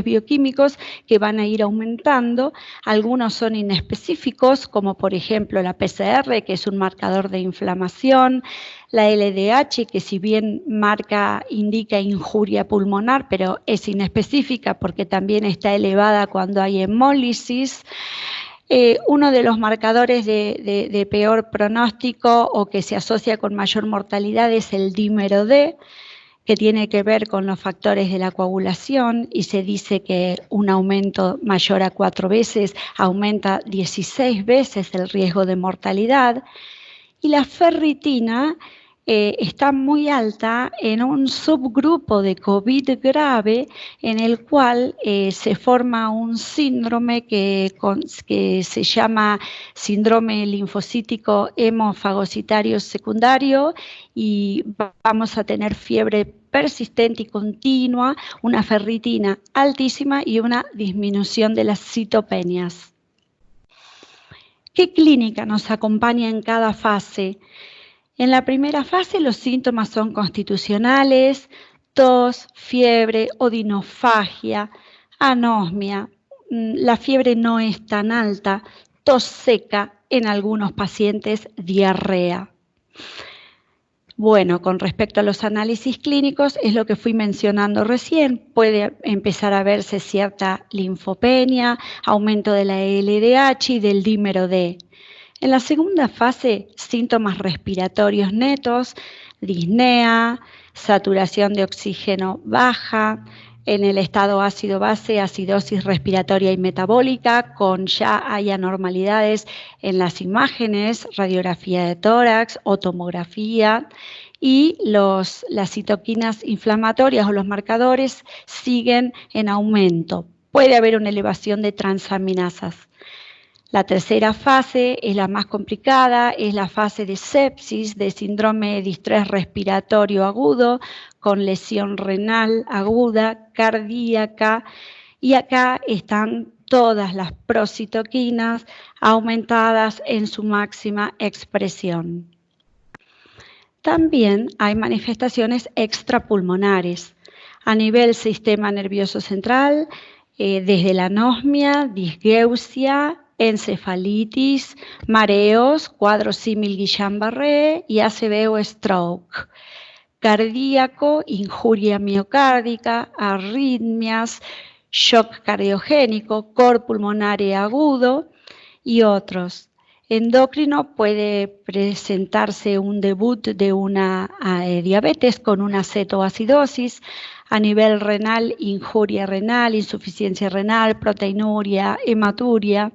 bioquímicos que van a ir aumentando. Algunos son inespecíficos, como por ejemplo la PCR, que es un marcador de inflamación, la LDH, que si bien indica injuria pulmonar, pero es inespecífica porque también está elevada cuando hay hemólisis. Uno de los marcadores de peor pronóstico o que se asocia con mayor mortalidad es el dímero D, que tiene que ver con los factores de la coagulación, y se dice que un aumento mayor a 4 veces aumenta 16 veces el riesgo de mortalidad. Y la ferritina está muy alta en un subgrupo de COVID grave en el cual se forma un síndrome que se llama síndrome linfocítico hemofagocitario secundario, y vamos a tener fiebre persistente y continua, una ferritina altísima y una disminución de las citopenias. ¿Qué clínica nos acompaña en cada fase? En la primera fase los síntomas son constitucionales: tos, fiebre, odinofagia, anosmia. La fiebre no es tan alta, tos seca, en algunos pacientes diarrea. Bueno, con respecto a los análisis clínicos, es lo que fui mencionando recién. Puede empezar a verse cierta linfopenia, aumento de la LDH y del dímero D. En la segunda fase, síntomas respiratorios netos, disnea, saturación de oxígeno baja. En el estado ácido-base, acidosis respiratoria y metabólica, ya hay anormalidades en las imágenes, radiografía de tórax o tomografía, y las citoquinas inflamatorias o los marcadores siguen en aumento. Puede haber una elevación de transaminasas. La tercera fase es la más complicada, es la fase de sepsis, de síndrome de distrés respiratorio agudo, con lesión renal aguda, cardíaca, y acá están todas las procitoquinas aumentadas en su máxima expresión. También hay manifestaciones extrapulmonares a nivel sistema nervioso central, desde la anosmia, disgeusia, encefalitis, mareos, cuadro símil Guillain-Barré y ACV o stroke. Cardíaco, injuria miocárdica, arritmias, shock cardiogénico, cor pulmonar agudo y otros. Endocrino, puede presentarse un debut de una diabetes con una cetoacidosis. A nivel renal, injuria renal, insuficiencia renal, proteinuria, hematuria.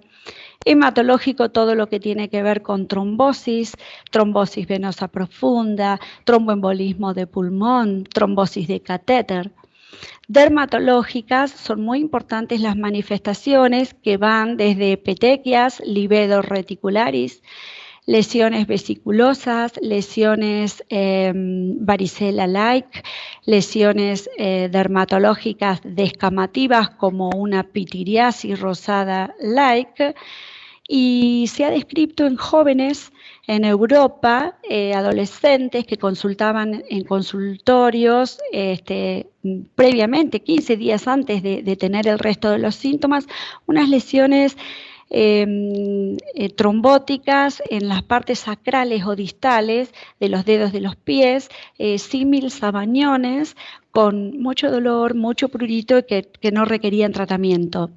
Hematológico, todo lo que tiene que ver con trombosis, trombosis venosa profunda, tromboembolismo de pulmón, trombosis de catéter. Dermatológicas, son muy importantes las manifestaciones que van desde petequias, livedo reticularis, lesiones vesiculosas, lesiones varicela-like, lesiones dermatológicas descamativas como una pitiriasis rosada-like, y se ha descrito en jóvenes en Europa, adolescentes que consultaban en consultorios previamente, 15 días antes de tener el resto de los síntomas, unas lesiones trombóticas en las partes sacrales o distales de los dedos de los pies, símil sabañones, con mucho dolor, mucho prurito, que no requerían tratamiento.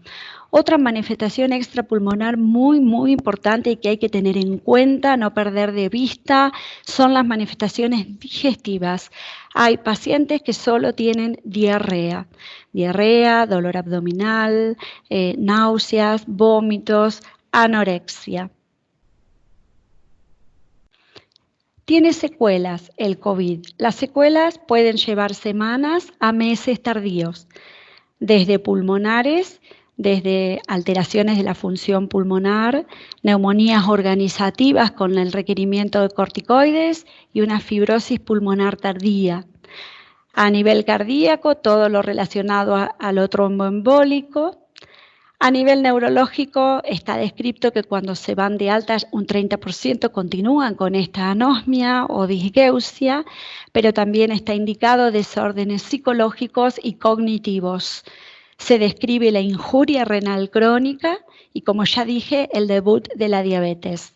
Otra manifestación extrapulmonar muy importante y que hay que tener en cuenta, no perder de vista, son las manifestaciones digestivas. Hay pacientes que solo tienen diarrea, dolor abdominal, náuseas, vómitos, anorexia. Tiene secuelas el COVID. Las secuelas pueden llevar semanas a meses tardíos, desde pulmonares, desde alteraciones de la función pulmonar, neumonías organizativas con el requerimiento de corticoides y una fibrosis pulmonar tardía. A nivel cardíaco, todo lo relacionado a lo tromboembólico. A nivel neurológico, está descrito que cuando se van de alta, un 30% continúan con esta anosmia o disgeusia, pero también está indicado desórdenes psicológicos y cognitivos. Se describe la injuria renal crónica y, como ya dije, el debut de la diabetes.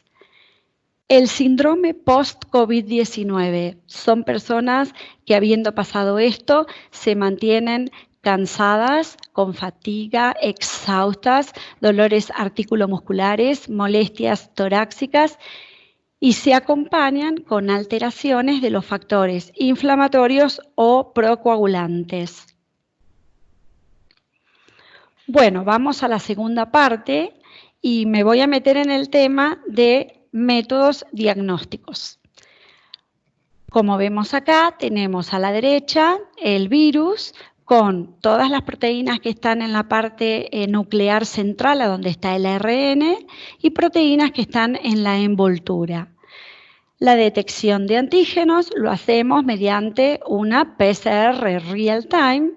El síndrome post-COVID-19 son personas que, habiendo pasado esto, se mantienen cansadas, con fatiga, exhaustas, dolores articulomusculares, molestias torácicas y se acompañan con alteraciones de los factores inflamatorios o procoagulantes. Bueno, vamos a la segunda parte y me voy a meter en el tema de métodos diagnósticos. Como vemos acá, tenemos a la derecha el virus con todas las proteínas que están en la parte nuclear central, a donde está el ARN, y proteínas que están en la envoltura. La detección de antígenos lo hacemos mediante una PCR real time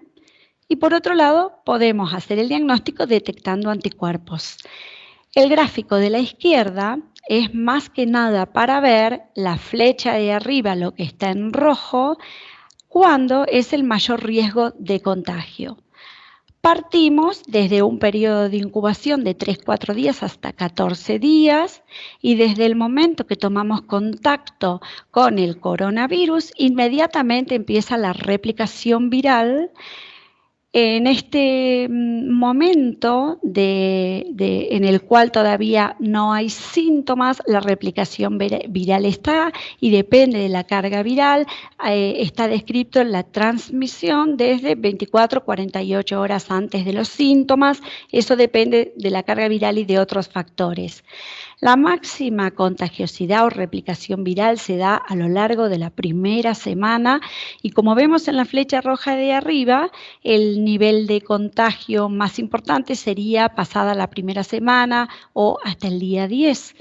y, por otro lado, podemos hacer el diagnóstico detectando anticuerpos. El gráfico de la izquierda es más que nada para ver la flecha de arriba, lo que está en rojo, cuando es el mayor riesgo de contagio. Partimos desde un periodo de incubación de 3-4 días hasta 14 días y desde el momento que tomamos contacto con el coronavirus, inmediatamente empieza la replicación viral. En este momento en el cual todavía no hay síntomas, la replicación viral está y depende de la carga viral, está descrito en la transmisión desde 24 a 48 horas antes de los síntomas. Eso depende de la carga viral y de otros factores. La máxima contagiosidad o replicación viral se da a lo largo de la primera semana y, como vemos en la flecha roja de arriba, el nivel de contagio más importante sería pasada la primera semana o hasta el día 10.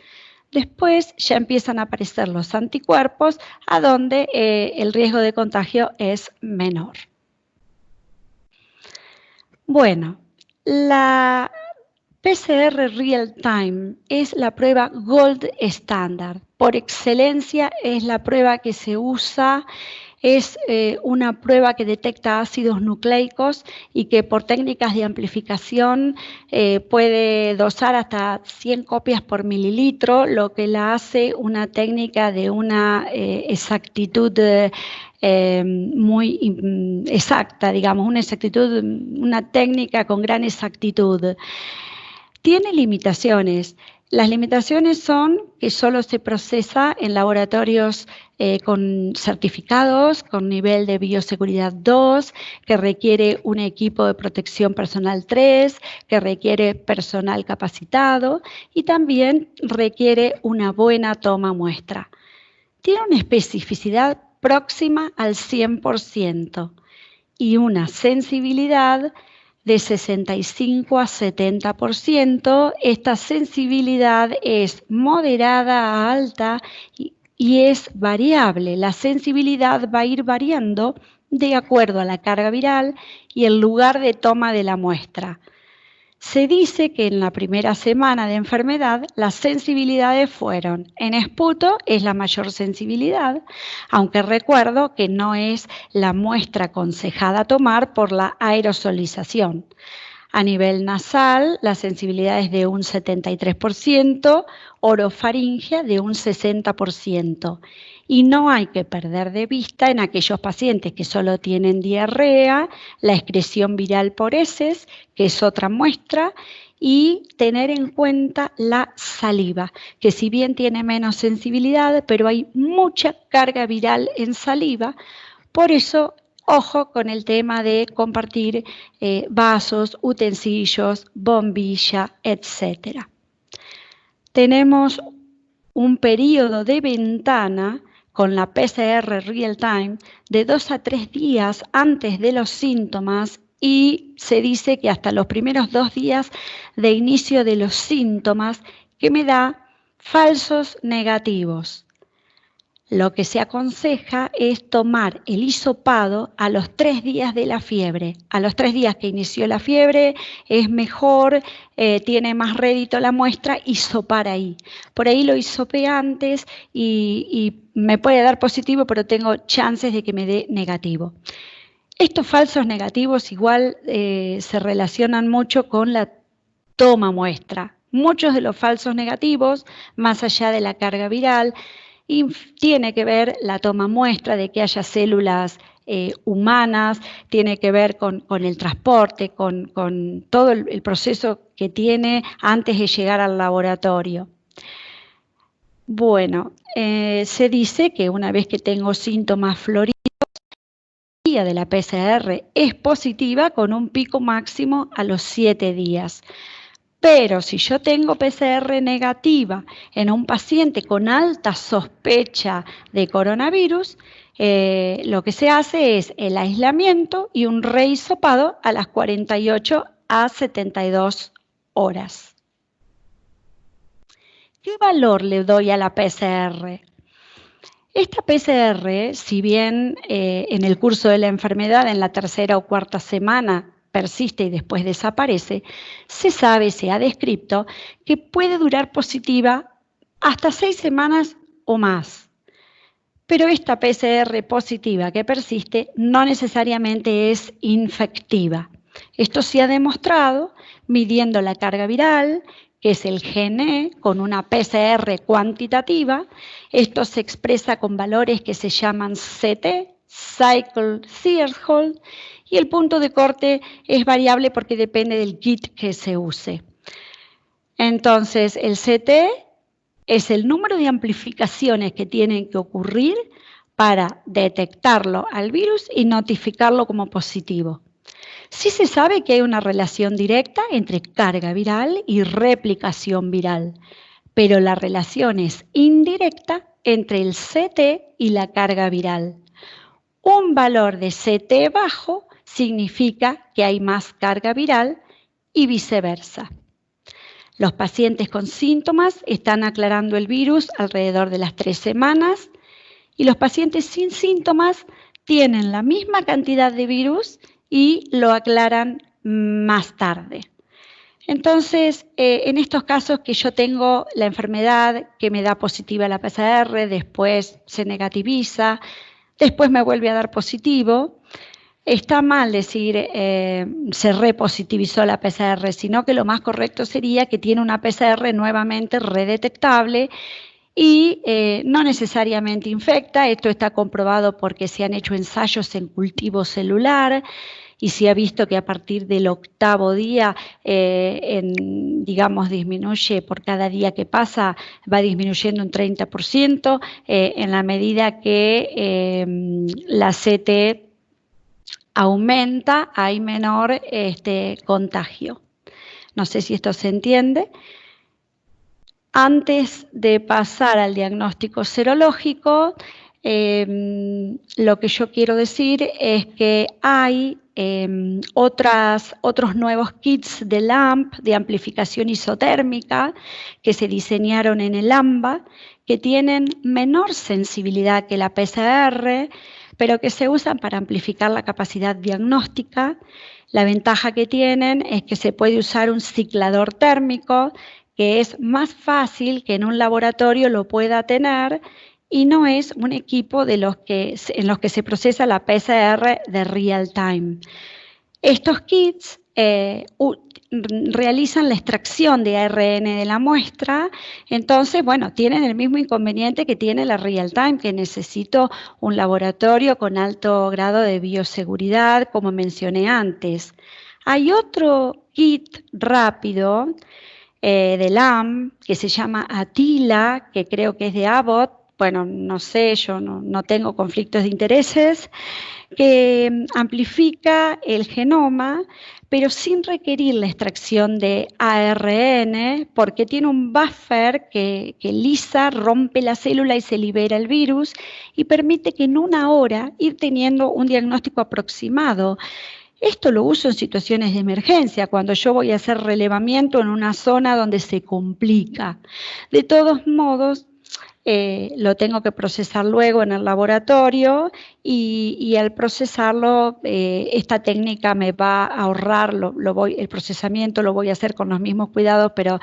Después ya empiezan a aparecer los anticuerpos, a donde el riesgo de contagio es menor. Bueno, la PCR Real Time es la prueba gold standard. Por excelencia es la prueba que se usa, es una prueba que detecta ácidos nucleicos y que por técnicas de amplificación puede dosar hasta 100 copias por mililitro, lo que la hace una técnica de una exactitud muy exacta, digamos, una técnica con gran exactitud. Tiene limitaciones. Las limitaciones son que solo se procesa en laboratorios con certificados, con nivel de bioseguridad 2, que requiere un equipo de protección personal 3, que requiere personal capacitado y también requiere una buena toma muestra. Tiene una especificidad próxima al 100% y una sensibilidad de 65 a 70%. Esta sensibilidad es moderada a alta y es variable. La sensibilidad va a ir variando de acuerdo a la carga viral y el lugar de toma de la muestra. Se dice que en la primera semana de enfermedad las sensibilidades fueron: en esputo es la mayor sensibilidad, aunque recuerdo que no es la muestra aconsejada tomar por la aerosolización. A nivel nasal, la sensibilidad es de un 73%, orofaringea de un 60%. Y no hay que perder de vista en aquellos pacientes que solo tienen diarrea, la excreción viral por heces, que es otra muestra, y tener en cuenta la saliva, que si bien tiene menos sensibilidad, pero hay mucha carga viral en saliva. Por eso, ojo con el tema de compartir vasos, utensilios, bombilla, etc. Tenemos un periodo de ventana con la PCR real time de 2 a 3 días antes de los síntomas y se dice que hasta los primeros 2 días de inicio de los síntomas, que me da falsos negativos. Lo que se aconseja es tomar el hisopado a los 3 días de la fiebre. A los 3 días que inició la fiebre es mejor, tiene más rédito la muestra, hisopar ahí. Por ahí lo hisopé antes y me puede dar positivo, pero tengo chances de que me dé negativo. Estos falsos negativos igual se relacionan mucho con la toma muestra. Muchos de los falsos negativos, más allá de la carga viral, tiene que ver la toma muestra de que haya células humanas, tiene que ver con el transporte, con todo el proceso que tiene antes de llegar al laboratorio. Bueno, se dice que una vez que tengo síntomas floridos, la de la PCR es positiva con un pico máximo a los 7 días. Pero si yo tengo PCR negativa en un paciente con alta sospecha de coronavirus, lo que se hace es el aislamiento y un rehisopado a las 48 a 72 horas. ¿Qué valor le doy a la PCR? Esta PCR, si bien en el curso de la enfermedad, en la tercera o cuarta semana, persiste y después desaparece, se sabe, se ha descrito, que puede durar positiva hasta 6 semanas o más. Pero esta PCR positiva que persiste no necesariamente es infectiva. Esto se ha demostrado midiendo la carga viral, que es el GNE, con una PCR cuantitativa. Esto se expresa con valores que se llaman CT, Cycle Threshold, y el punto de corte es variable porque depende del kit que se use. Entonces, el CT es el número de amplificaciones que tienen que ocurrir para detectarlo al virus y notificarlo como positivo. Sí se sabe que hay una relación directa entre carga viral y replicación viral, pero la relación es indirecta entre el CT y la carga viral. Un valor de CT bajo significa que hay más carga viral y viceversa. Los pacientes con síntomas están aclarando el virus alrededor de las 3 semanas y los pacientes sin síntomas tienen la misma cantidad de virus y lo aclaran más tarde. Entonces, en estos casos que yo tengo la enfermedad que me da positiva la PCR, después se negativiza, después me vuelve a dar positivo, está mal decir se repositivizó la PCR, sino que lo más correcto sería que tiene una PCR nuevamente redetectable y no necesariamente infecta. Esto está comprobado porque se han hecho ensayos en cultivo celular y se ha visto que a partir del 8º día, digamos, disminuye por cada día que pasa, va disminuyendo un 30% en la medida que la CT aumenta, hay menor contagio. No sé si esto se entiende. Antes de pasar al diagnóstico serológico, lo que yo quiero decir es que hay otros nuevos kits de LAMP, de amplificación isotérmica, que se diseñaron en el AMBA, que tienen menor sensibilidad que la PCR, pero que se usan para amplificar la capacidad diagnóstica. La ventaja que tienen es que se puede usar un ciclador térmico, que es más fácil que en un laboratorio lo pueda tener y no es un equipo en los que se procesa la PCR de real time. Estos kits realizan la extracción de ARN de la muestra, entonces, bueno, tienen el mismo inconveniente que tiene la real time, que necesito un laboratorio con alto grado de bioseguridad, como mencioné antes. Hay otro kit rápido de LAM, que se llama Atila, que creo que es de Abbott, bueno, no sé, yo no tengo conflictos de intereses, que amplifica el genoma, pero sin requerir la extracción de ARN, porque tiene un buffer que lisa, rompe la célula y se libera el virus, y permite que en 1 hora ir teniendo un diagnóstico aproximado. Esto lo uso en situaciones de emergencia, cuando yo voy a hacer relevamiento en una zona donde se complica. De todos modos, lo tengo que procesar luego en el laboratorio y al procesarlo, esta técnica me va a ahorrar, el procesamiento lo voy a hacer con los mismos cuidados, pero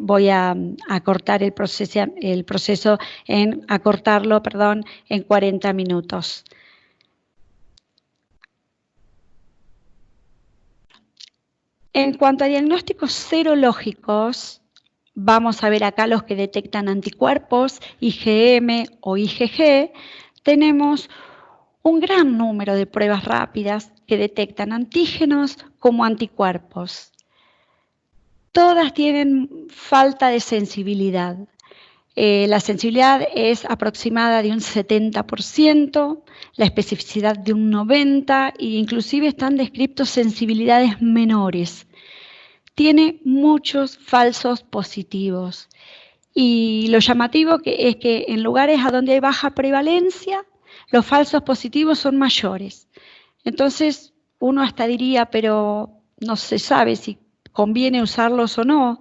voy a acortar el proceso en 40 minutos. En cuanto a diagnósticos serológicos, vamos a ver acá los que detectan anticuerpos, IgM o IgG. Tenemos un gran número de pruebas rápidas que detectan antígenos como anticuerpos. Todas tienen falta de sensibilidad. La sensibilidad es aproximada de un 70%, la especificidad de un 90% e inclusive están descritos sensibilidades menores. Tiene muchos falsos positivos. Y lo llamativo es que en lugares a donde hay baja prevalencia, los falsos positivos son mayores. Entonces, uno hasta diría, pero no se sabe si conviene usarlos o no.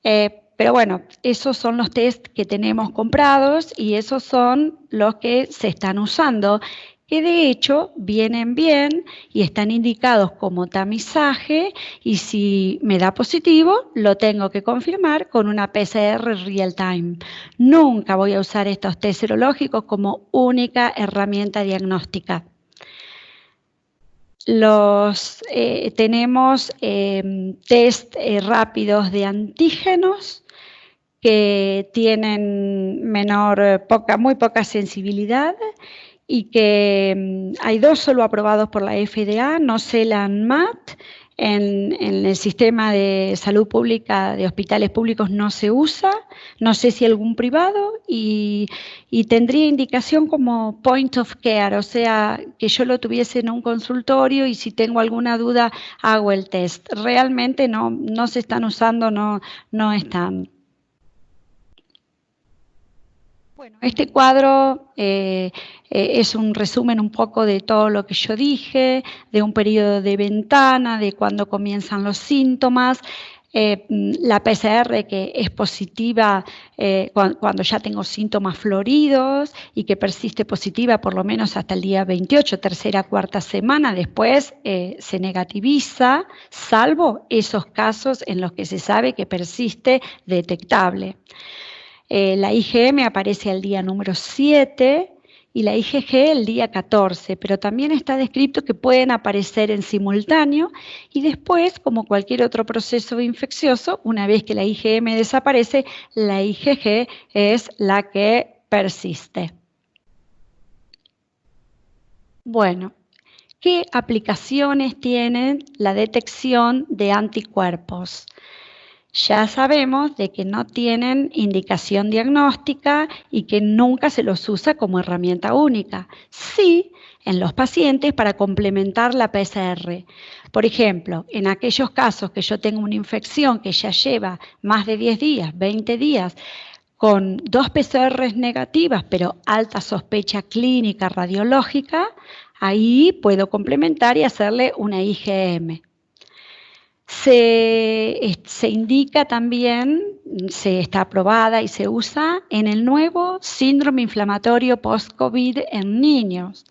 Pero bueno, esos son los test que tenemos comprados y esos son los que se están usando, que de hecho vienen bien y están indicados como tamizaje, y si me da positivo lo tengo que confirmar con una PCR real time. Nunca voy a usar estos test serológicos como única herramienta diagnóstica. Tenemos test rápidos de antígenos que tienen muy poca sensibilidad y que hay 2 solo aprobados por la FDA, NOCELAN MAT. En el sistema de salud pública de hospitales públicos no se usa, no sé si algún privado, y tendría indicación como point of care, o sea, que yo lo tuviese en un consultorio y si tengo alguna duda hago el test. Realmente no se están usando, no están. Bueno, este cuadro es un resumen un poco de todo lo que yo dije, de un periodo de ventana, de cuándo comienzan los síntomas. La PCR que es positiva cuando ya tengo síntomas floridos y que persiste positiva por lo menos hasta el día 28, tercera, cuarta semana. Después se negativiza, salvo esos casos en los que se sabe que persiste detectable. La IgM aparece al día número 7 y la IgG el día 14, pero también está descrito que pueden aparecer en simultáneo y después, como cualquier otro proceso infeccioso, una vez que la IgM desaparece, la IgG es la que persiste. Bueno, ¿qué aplicaciones tiene la detección de anticuerpos? Ya sabemos de que no tienen indicación diagnóstica y que nunca se los usa como herramienta única. Sí, en los pacientes para complementar la PCR. Por ejemplo, en aquellos casos que yo tengo una infección que ya lleva más de 10 días, 20 días, con 2 PCRs negativas, pero alta sospecha clínica radiológica, ahí puedo complementar y hacerle una IgM. Se indica también, se está aprobada y se usa en el nuevo síndrome inflamatorio post-COVID en niños.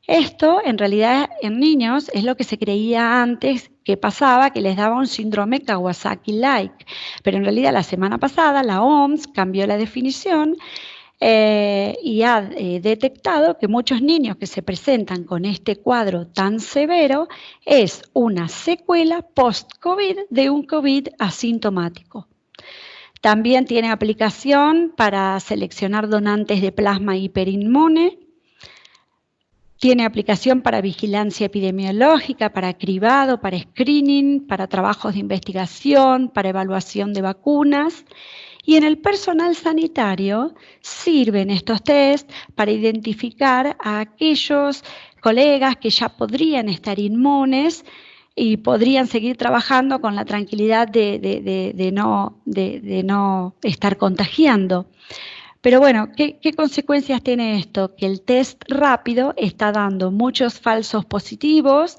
Esto, en realidad, en niños es lo que se creía antes que pasaba, que les daba un síndrome Kawasaki-like. Pero en realidad la semana pasada la OMS cambió la definición y ha detectado que muchos niños que se presentan con este cuadro tan severo es una secuela post-COVID de un COVID asintomático. También tiene aplicación para seleccionar donantes de plasma hiperinmune. Tiene aplicación para vigilancia epidemiológica, para cribado, para screening, para trabajos de investigación, para evaluación de vacunas. Y en el personal sanitario sirven estos test para identificar a aquellos colegas que ya podrían estar inmunes y podrían seguir trabajando con la tranquilidad de no estar contagiando. Pero bueno, ¿qué consecuencias tiene esto? Que el test rápido está dando muchos falsos positivos.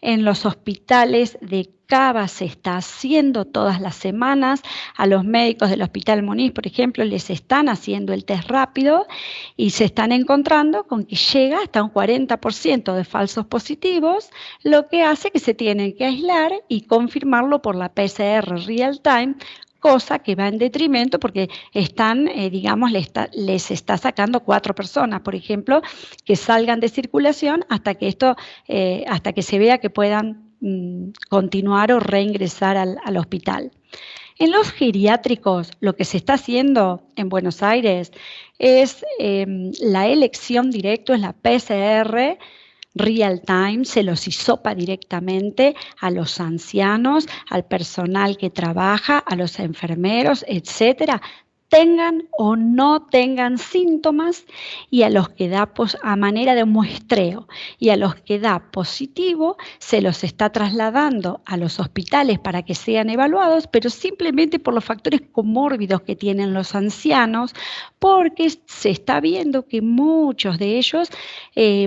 En los hospitales de Cava se está haciendo todas las semanas. A los médicos del Hospital Muniz, por ejemplo, les están haciendo el test rápido y se están encontrando con que llega hasta un 40% de falsos positivos, lo que hace que se tienen que aislar y confirmarlo por la PCR real time, cosa que va en detrimento porque están, digamos, les está sacando 4 personas, por ejemplo, que salgan de circulación hasta que se vea que puedan continuar o reingresar al hospital. En los geriátricos, lo que se está haciendo en Buenos Aires es la elección directa, es la PCR real time, se los hisopa directamente a los ancianos, al personal que trabaja, a los enfermeros, etcétera, tengan o no tengan síntomas, y a los que da a manera de muestreo, y a los que da positivo se los está trasladando a los hospitales para que sean evaluados, pero simplemente por los factores comórbidos que tienen los ancianos, porque se está viendo que muchos de ellos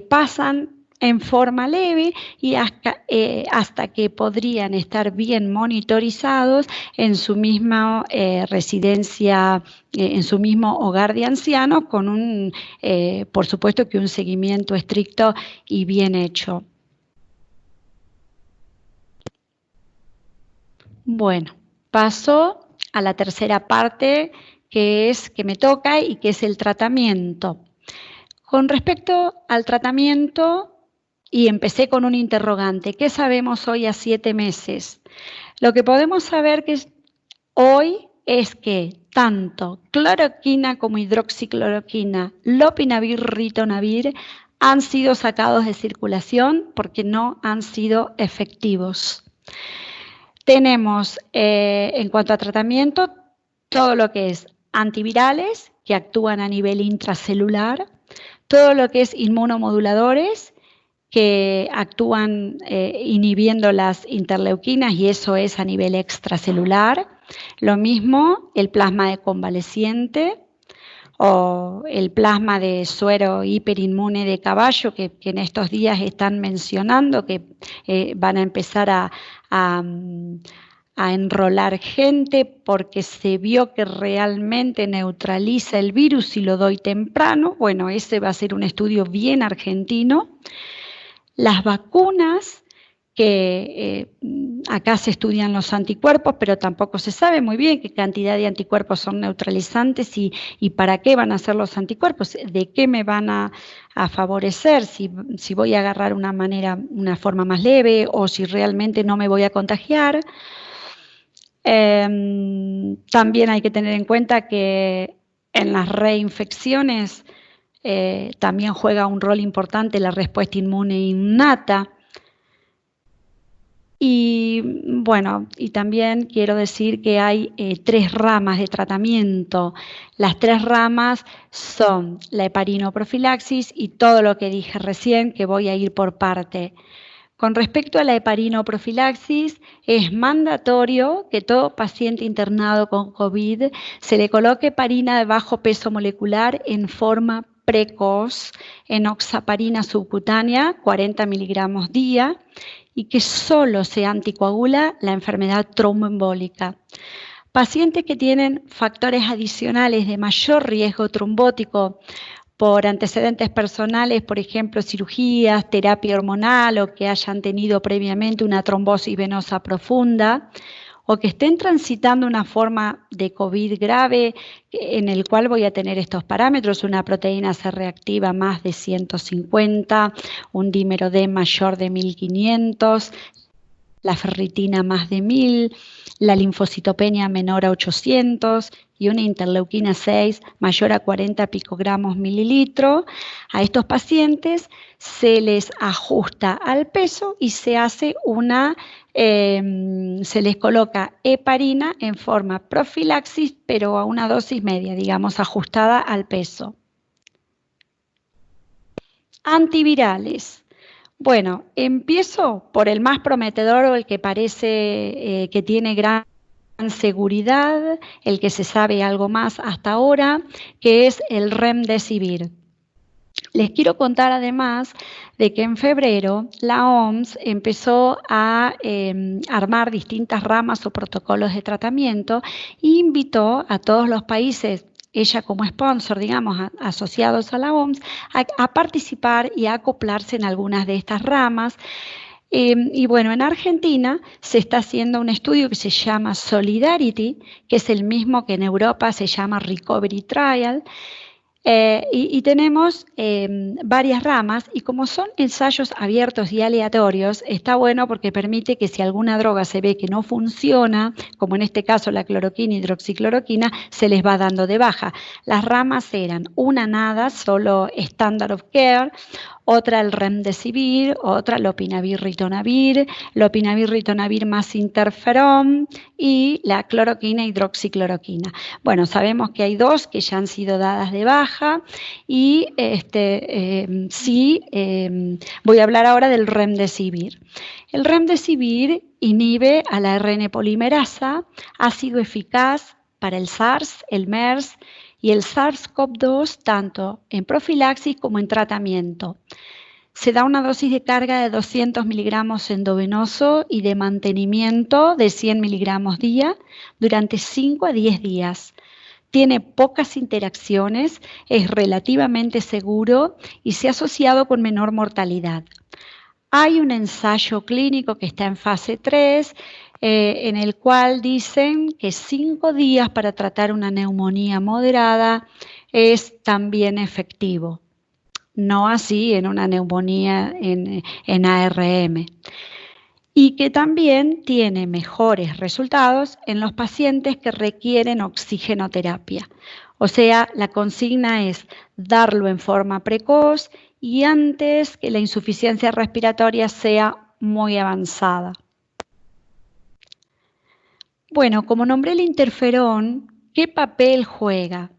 pasan en forma leve y hasta que podrían estar bien monitorizados en su misma residencia, en su mismo hogar de ancianos, con por supuesto que un seguimiento estricto y bien hecho. Bueno, paso a la tercera parte que me toca y que es el tratamiento. Con respecto al tratamiento, y empecé con un interrogante, ¿qué sabemos hoy a 7 meses? Lo que podemos saber hoy es que tanto cloroquina como hidroxicloroquina, lopinavir, ritonavir, han sido sacados de circulación porque no han sido efectivos. Tenemos, en cuanto a tratamiento, todo lo que es antivirales, que actúan a nivel intracelular, todo lo que es inmunomoduladores, que actúan inhibiendo las interleuquinas, y eso es a nivel extracelular. Lo mismo el plasma de convaleciente o el plasma de suero hiperinmune de caballo, que en estos días están mencionando que van a empezar a enrolar gente porque se vio que realmente neutraliza el virus si lo doy temprano. Bueno, ese va a ser un estudio bien argentino. Las vacunas, que acá se estudian los anticuerpos, pero tampoco se sabe muy bien qué cantidad de anticuerpos son neutralizantes y para qué van a ser los anticuerpos, de qué me van a favorecer, si voy a agarrar una forma más leve o si realmente no me voy a contagiar. También hay que tener en cuenta que en las reinfecciones también juega un rol importante la respuesta inmune innata. Y bueno, y también quiero decir que hay 3 ramas de tratamiento. Las 3 ramas son la heparinoprofilaxis y todo lo que dije recién, que voy a ir por parte. Con respecto a la heparinoprofilaxis, es mandatorio que todo paciente internado con COVID se le coloque heparina de bajo peso molecular en forma precoz, enoxaparina subcutánea, 40 miligramos día, y que solo se anticoagula la enfermedad tromboembólica. Pacientes que tienen factores adicionales de mayor riesgo trombótico por antecedentes personales, por ejemplo, cirugías, terapia hormonal, o que hayan tenido previamente una trombosis venosa profunda, o que estén transitando una forma de COVID grave en el cual voy a tener estos parámetros: una proteína C reactiva más de 150, un dímero D mayor de 1500, la ferritina más de 1000, la linfocitopenia menor a 800 y una interleuquina 6 mayor a 40 picogramos mililitro. A estos pacientes se les ajusta al peso y se hace se les coloca heparina en forma profilaxis, pero a una dosis media, digamos, ajustada al peso. Antivirales. Bueno, empiezo por el más prometedor, o el que parece que tiene gran seguridad, el que se sabe algo más hasta ahora, que es el Remdesivir. Les quiero contar además de que en febrero la OMS empezó a armar distintas ramas o protocolos de tratamiento e invitó a todos los países, ella como sponsor, digamos, asociados a la OMS, a participar y a acoplarse en algunas de estas ramas. Y bueno, en Argentina se está haciendo un estudio que se llama Solidarity, que es el mismo que en Europa se llama Recovery Trial. Y tenemos varias ramas, y como son ensayos abiertos y aleatorios, está bueno porque permite que si alguna droga se ve que no funciona, como en este caso la cloroquina, hidroxicloroquina, se les va dando de baja. Las ramas eran una nada, solo standard of care, otra el remdesivir, otra lopinavir-ritonavir más interferón y la cloroquina, hidroxicloroquina. Bueno, sabemos que hay dos que ya han sido dadas de baja y voy a hablar ahora del remdesivir. El remdesivir inhibe a la ARN polimerasa, ha sido eficaz para el SARS, el MERS y el SARS-CoV-2 tanto en profilaxis como en tratamiento. Se da una dosis de carga de 200 miligramos endovenoso y de mantenimiento de 100 miligramos día durante 5 a 10 días. Tiene pocas interacciones, es relativamente seguro y se ha asociado con menor mortalidad. Hay un ensayo clínico que está en fase 3, en el cual dicen que 5 días para tratar una neumonía moderada es también efectivo. No así en una neumonía en ARM. Y que también tiene mejores resultados en los pacientes que requieren oxigenoterapia. O sea, la consigna es darlo en forma precoz y antes que la insuficiencia respiratoria sea muy avanzada. Bueno, como nombré el interferón, ¿qué papel juega?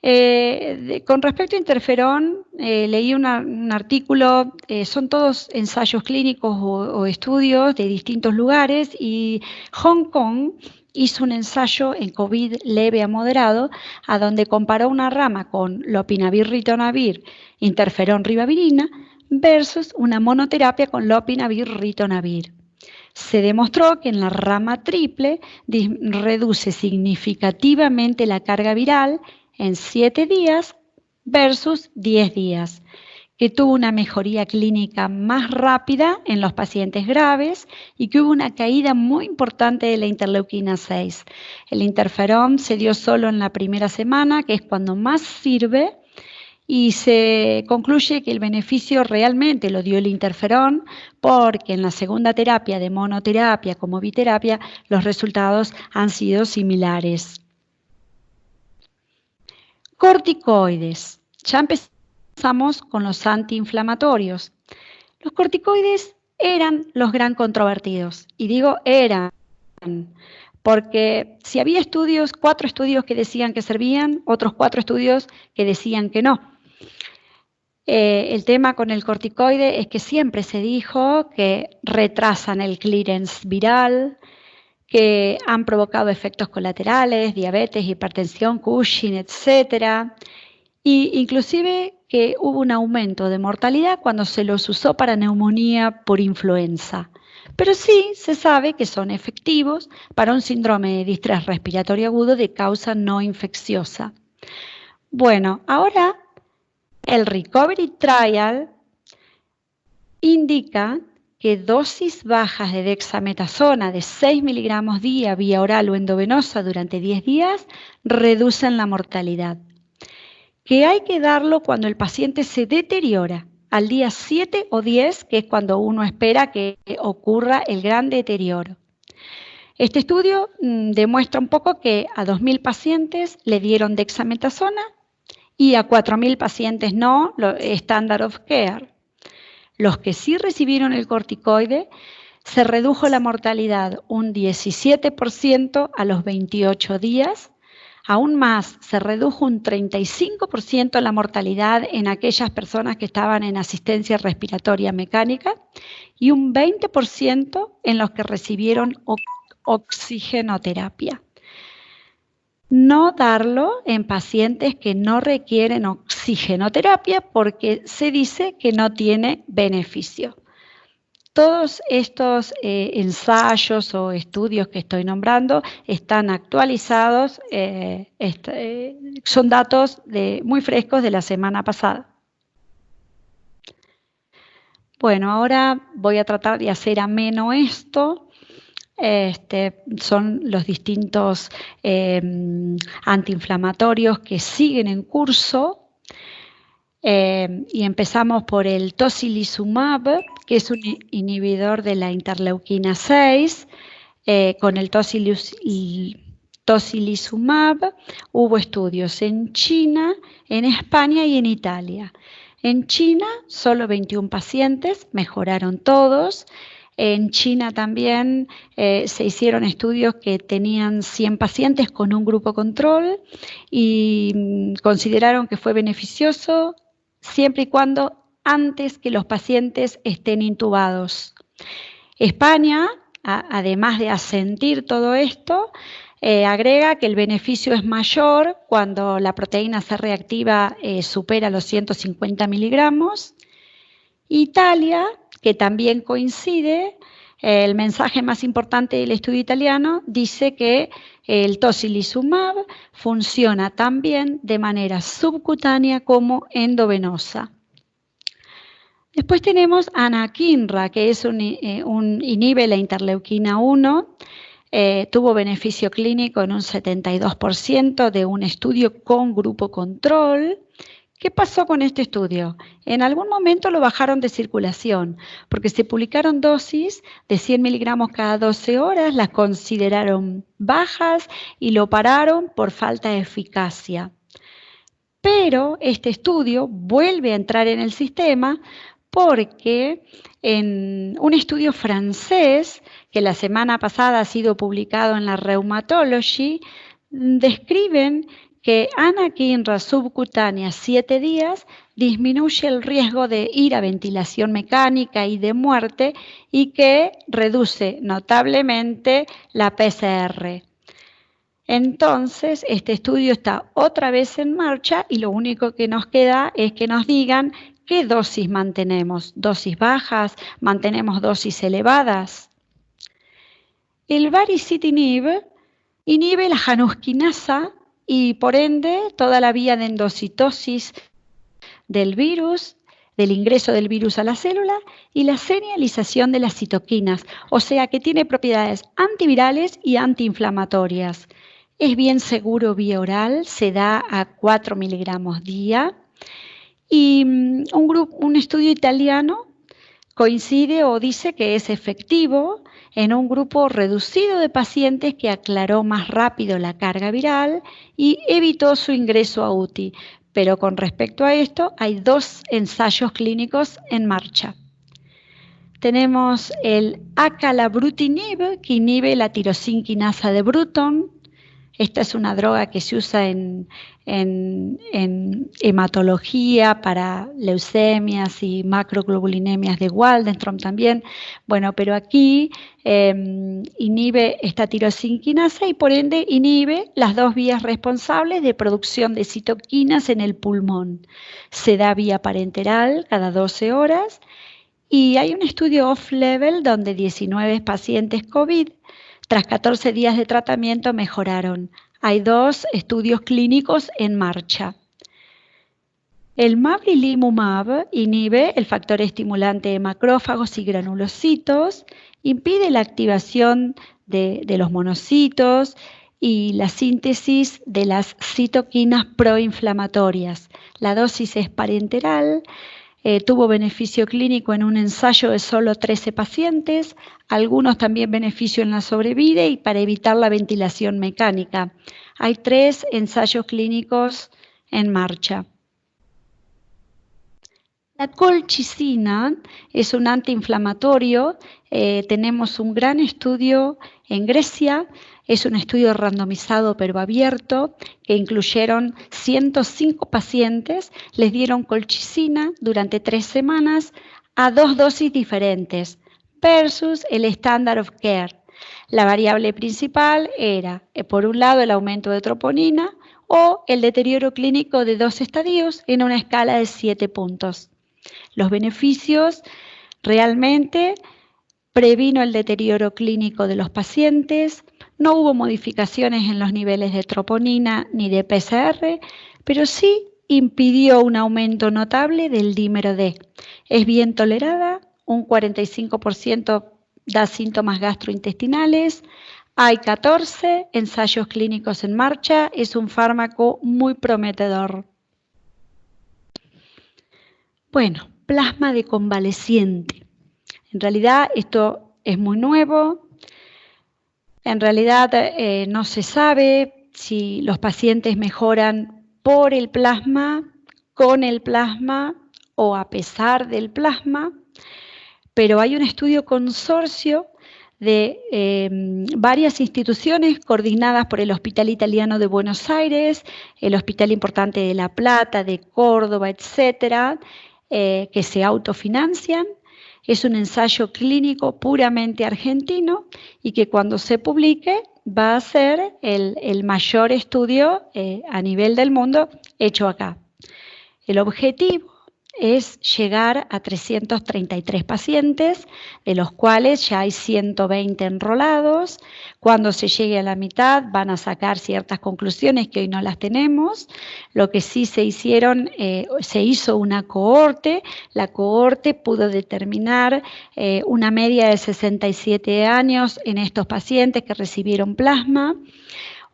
Con respecto a interferón, leí un artículo, son todos ensayos clínicos o estudios de distintos lugares, y Hong Kong hizo un ensayo en COVID leve a moderado, a donde comparó una rama con lopinavir-ritonavir, interferón-ribavirina, versus una monoterapia con lopinavir-ritonavir. Se demostró que en la rama triple reduce significativamente la carga viral en 7 días versus 10 días, que tuvo una mejoría clínica más rápida en los pacientes graves y que hubo una caída muy importante de la interleuquina 6. El interferón se dio solo en la primera semana, que es cuando más sirve, y se concluye que el beneficio realmente lo dio el interferón, porque en la segunda terapia de monoterapia como biterapia los resultados han sido similares. Corticoides. Ya empezamos con los antiinflamatorios. Los corticoides eran los gran controvertidos, y digo eran, porque si había 4 estudios que decían que servían, otros 4 estudios que decían que no. El tema con el corticoide es que siempre se dijo que retrasan el clearance viral, que han provocado efectos colaterales, diabetes, hipertensión, Cushing, etc. Y inclusive que hubo un aumento de mortalidad cuando se los usó para neumonía por influenza. Pero sí se sabe que son efectivos para un síndrome de distrés respiratorio agudo de causa no infecciosa. Bueno, ahora el Recovery Trial indica que dosis bajas de dexametasona de 6 miligramos día vía oral o endovenosa durante 10 días reducen la mortalidad. Que hay que darlo cuando el paciente se deteriora, al día 7 o 10, que es cuando uno espera que ocurra el gran deterioro. Este estudio demuestra un poco que a 2.000 pacientes le dieron dexametasona y a 4.000 pacientes no, standard of care. Los que sí recibieron el corticoide, se redujo la mortalidad un 17% a los 28 días. Aún más, se redujo un 35% la mortalidad en aquellas personas que estaban en asistencia respiratoria mecánica y un 20% en los que recibieron oxigenoterapia. No darlo en pacientes que no requieren oxigenoterapia porque se dice que no tiene beneficio. Todos estos ensayos o estudios que estoy nombrando están actualizados, son datos muy frescos de la semana pasada. Bueno, ahora voy a tratar de hacer ameno esto. Son los distintos antiinflamatorios que siguen en curso y empezamos por el tocilizumab, que es un inhibidor de la interleuquina 6. Con el tocilizumab hubo estudios en China, en España y en Italia. En China, solo 21 pacientes, mejoraron todos. En China también se hicieron estudios que tenían 100 pacientes con un grupo control y consideraron que fue beneficioso siempre y cuando antes que los pacientes estén intubados. España, además de asentir todo esto, agrega que el beneficio es mayor cuando la proteína C reactiva supera los 150 miligramos. Italia, que también coincide, el mensaje más importante del estudio italiano dice que el tocilizumab funciona también de manera subcutánea como endovenosa. Después tenemos anakinra, que es inhibe la interleuquina 1, tuvo beneficio clínico en un 72% de un estudio con grupo control. ¿Qué pasó con este estudio? En algún momento lo bajaron de circulación, porque se publicaron dosis de 100 miligramos cada 12 horas, las consideraron bajas y lo pararon por falta de eficacia. Pero este estudio vuelve a entrar en el sistema porque en un estudio francés, que la semana pasada ha sido publicado en la Rheumatology, describen que anakinra subcutánea 7 días disminuye el riesgo de ir a ventilación mecánica y de muerte y que reduce notablemente la PCR. Entonces, este estudio está otra vez en marcha y lo único que nos queda es que nos digan qué dosis mantenemos. ¿Dosis bajas? ¿Mantenemos dosis elevadas? El baricitinib inhibe la janusquinasa y por ende toda la vía de endocitosis del virus, del ingreso del virus a la célula y la señalización de las citoquinas, o sea que tiene propiedades antivirales y antiinflamatorias. Es bien seguro vía oral, se da a 4 miligramos día. Y un estudio italiano coincide o dice que es efectivo en un grupo reducido de pacientes que aclaró más rápido la carga viral y evitó su ingreso a UTI. Pero con respecto a esto, hay 2 ensayos clínicos en marcha. Tenemos el acalabrutinib, que inhibe la tirosinquinasa de Bruton. Esta es una droga que se usa en hematología para leucemias y macroglobulinemias de Waldenstrom también. Bueno, pero aquí inhibe esta tirosinquinasa y por ende inhibe las 2 vías responsables de producción de citoquinas en el pulmón. Se da vía parenteral cada 12 horas y hay un estudio off-level donde 19 pacientes COVID tras 14 días de tratamiento mejoraron. Hay 2 estudios clínicos en marcha. El mavrilimumab inhibe el factor estimulante de macrófagos y granulocitos, impide la activación de los monocitos y la síntesis de las citoquinas proinflamatorias. La dosis es parenteral. Tuvo beneficio clínico en un ensayo de solo 13 pacientes, algunos también beneficio en la sobrevida y para evitar la ventilación mecánica. Hay 3 ensayos clínicos en marcha. La colchicina es un antiinflamatorio, tenemos un gran estudio en Grecia, es un estudio randomizado pero abierto que incluyeron 105 pacientes, les dieron colchicina durante 3 semanas a 2 dosis diferentes versus el standard of care. La variable principal era, por un lado, el aumento de troponina o el deterioro clínico de 2 estadios en una escala de 7 puntos. Los beneficios realmente previno el deterioro clínico de los pacientes, no hubo modificaciones en los niveles de troponina ni de PCR, pero sí impidió un aumento notable del dímero D. Es bien tolerada, un 45% da síntomas gastrointestinales, hay 14 ensayos clínicos en marcha, es un fármaco muy prometedor. Bueno, plasma de convaleciente. En realidad esto es muy nuevo. En realidad no se sabe si los pacientes mejoran por el plasma, con el plasma o a pesar del plasma, pero hay un estudio consorcio de varias instituciones coordinadas por el Hospital Italiano de Buenos Aires, el Hospital Importante de La Plata, de Córdoba, etcétera, que se autofinancian. Es un ensayo clínico puramente argentino y que cuando se publique va a ser el mayor estudio a nivel del mundo hecho acá. El objetivo es llegar a 333 pacientes, de los cuales ya hay 120 enrolados. Cuando se llegue a la mitad van a sacar ciertas conclusiones que hoy no las tenemos. Lo que sí se hizo una cohorte. La cohorte pudo determinar una media de 67 años en estos pacientes que recibieron plasma,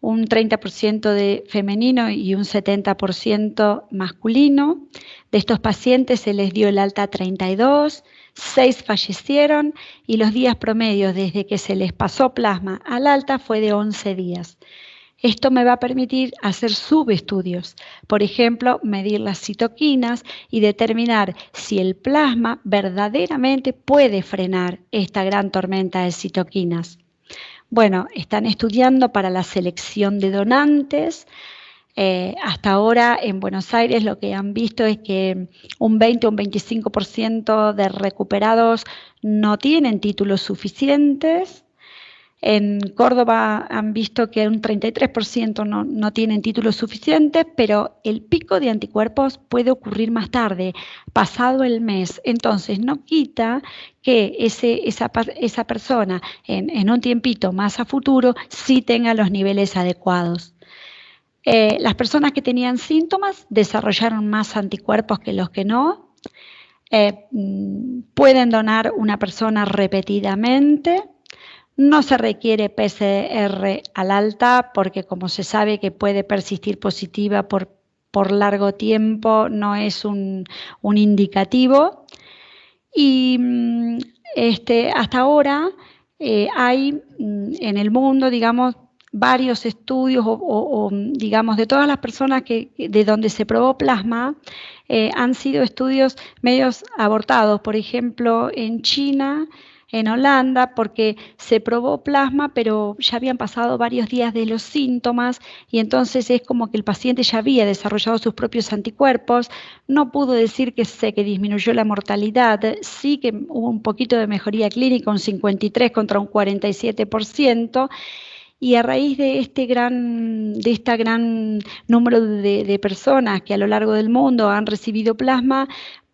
un 30% de femenino y un 70% masculino. De estos pacientes se les dio el alta 32, 6 fallecieron y los días promedios desde que se les pasó plasma al alta fue de 11 días. Esto me va a permitir hacer subestudios, por ejemplo, medir las citoquinas y determinar si el plasma verdaderamente puede frenar esta gran tormenta de citoquinas. Bueno, están estudiando para la selección de donantes. Hasta ahora en Buenos Aires lo que han visto es que un 20 o un 25% de recuperados no tienen títulos suficientes. En Córdoba han visto que un 33% no tienen títulos suficientes, pero el pico de anticuerpos puede ocurrir más tarde, pasado el mes. Entonces no quita que esa persona en un tiempito más a futuro sí tenga los niveles adecuados. Las personas que tenían síntomas desarrollaron más anticuerpos que los que no. Pueden donar una persona repetidamente. No se requiere PCR al alta porque como se sabe que puede persistir positiva por largo tiempo, no es un indicativo. Y hasta ahora hay en el mundo, digamos, varios estudios o digamos, de todas las personas de donde se probó plasma, han sido estudios medios abortados. Por ejemplo, en China, en Holanda, porque se probó plasma, pero ya habían pasado varios días de los síntomas y entonces es como que el paciente ya había desarrollado sus propios anticuerpos. No pudo decir que disminuyó la mortalidad, sí que hubo un poquito de mejoría clínica, un 53 contra un 47%. Y a raíz de este gran número de personas que a lo largo del mundo han recibido plasma,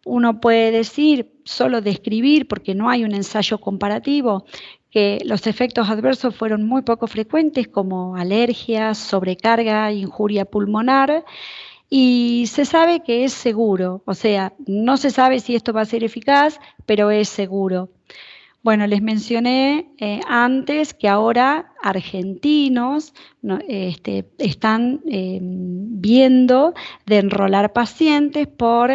uno puede decir, solo describir, porque no hay un ensayo comparativo, que los efectos adversos fueron muy poco frecuentes, como alergias, sobrecarga, injuria pulmonar, y se sabe que es seguro. O sea, no se sabe si esto va a ser eficaz, pero es seguro. Bueno, les mencioné antes que ahora argentinos están viendo de enrolar pacientes por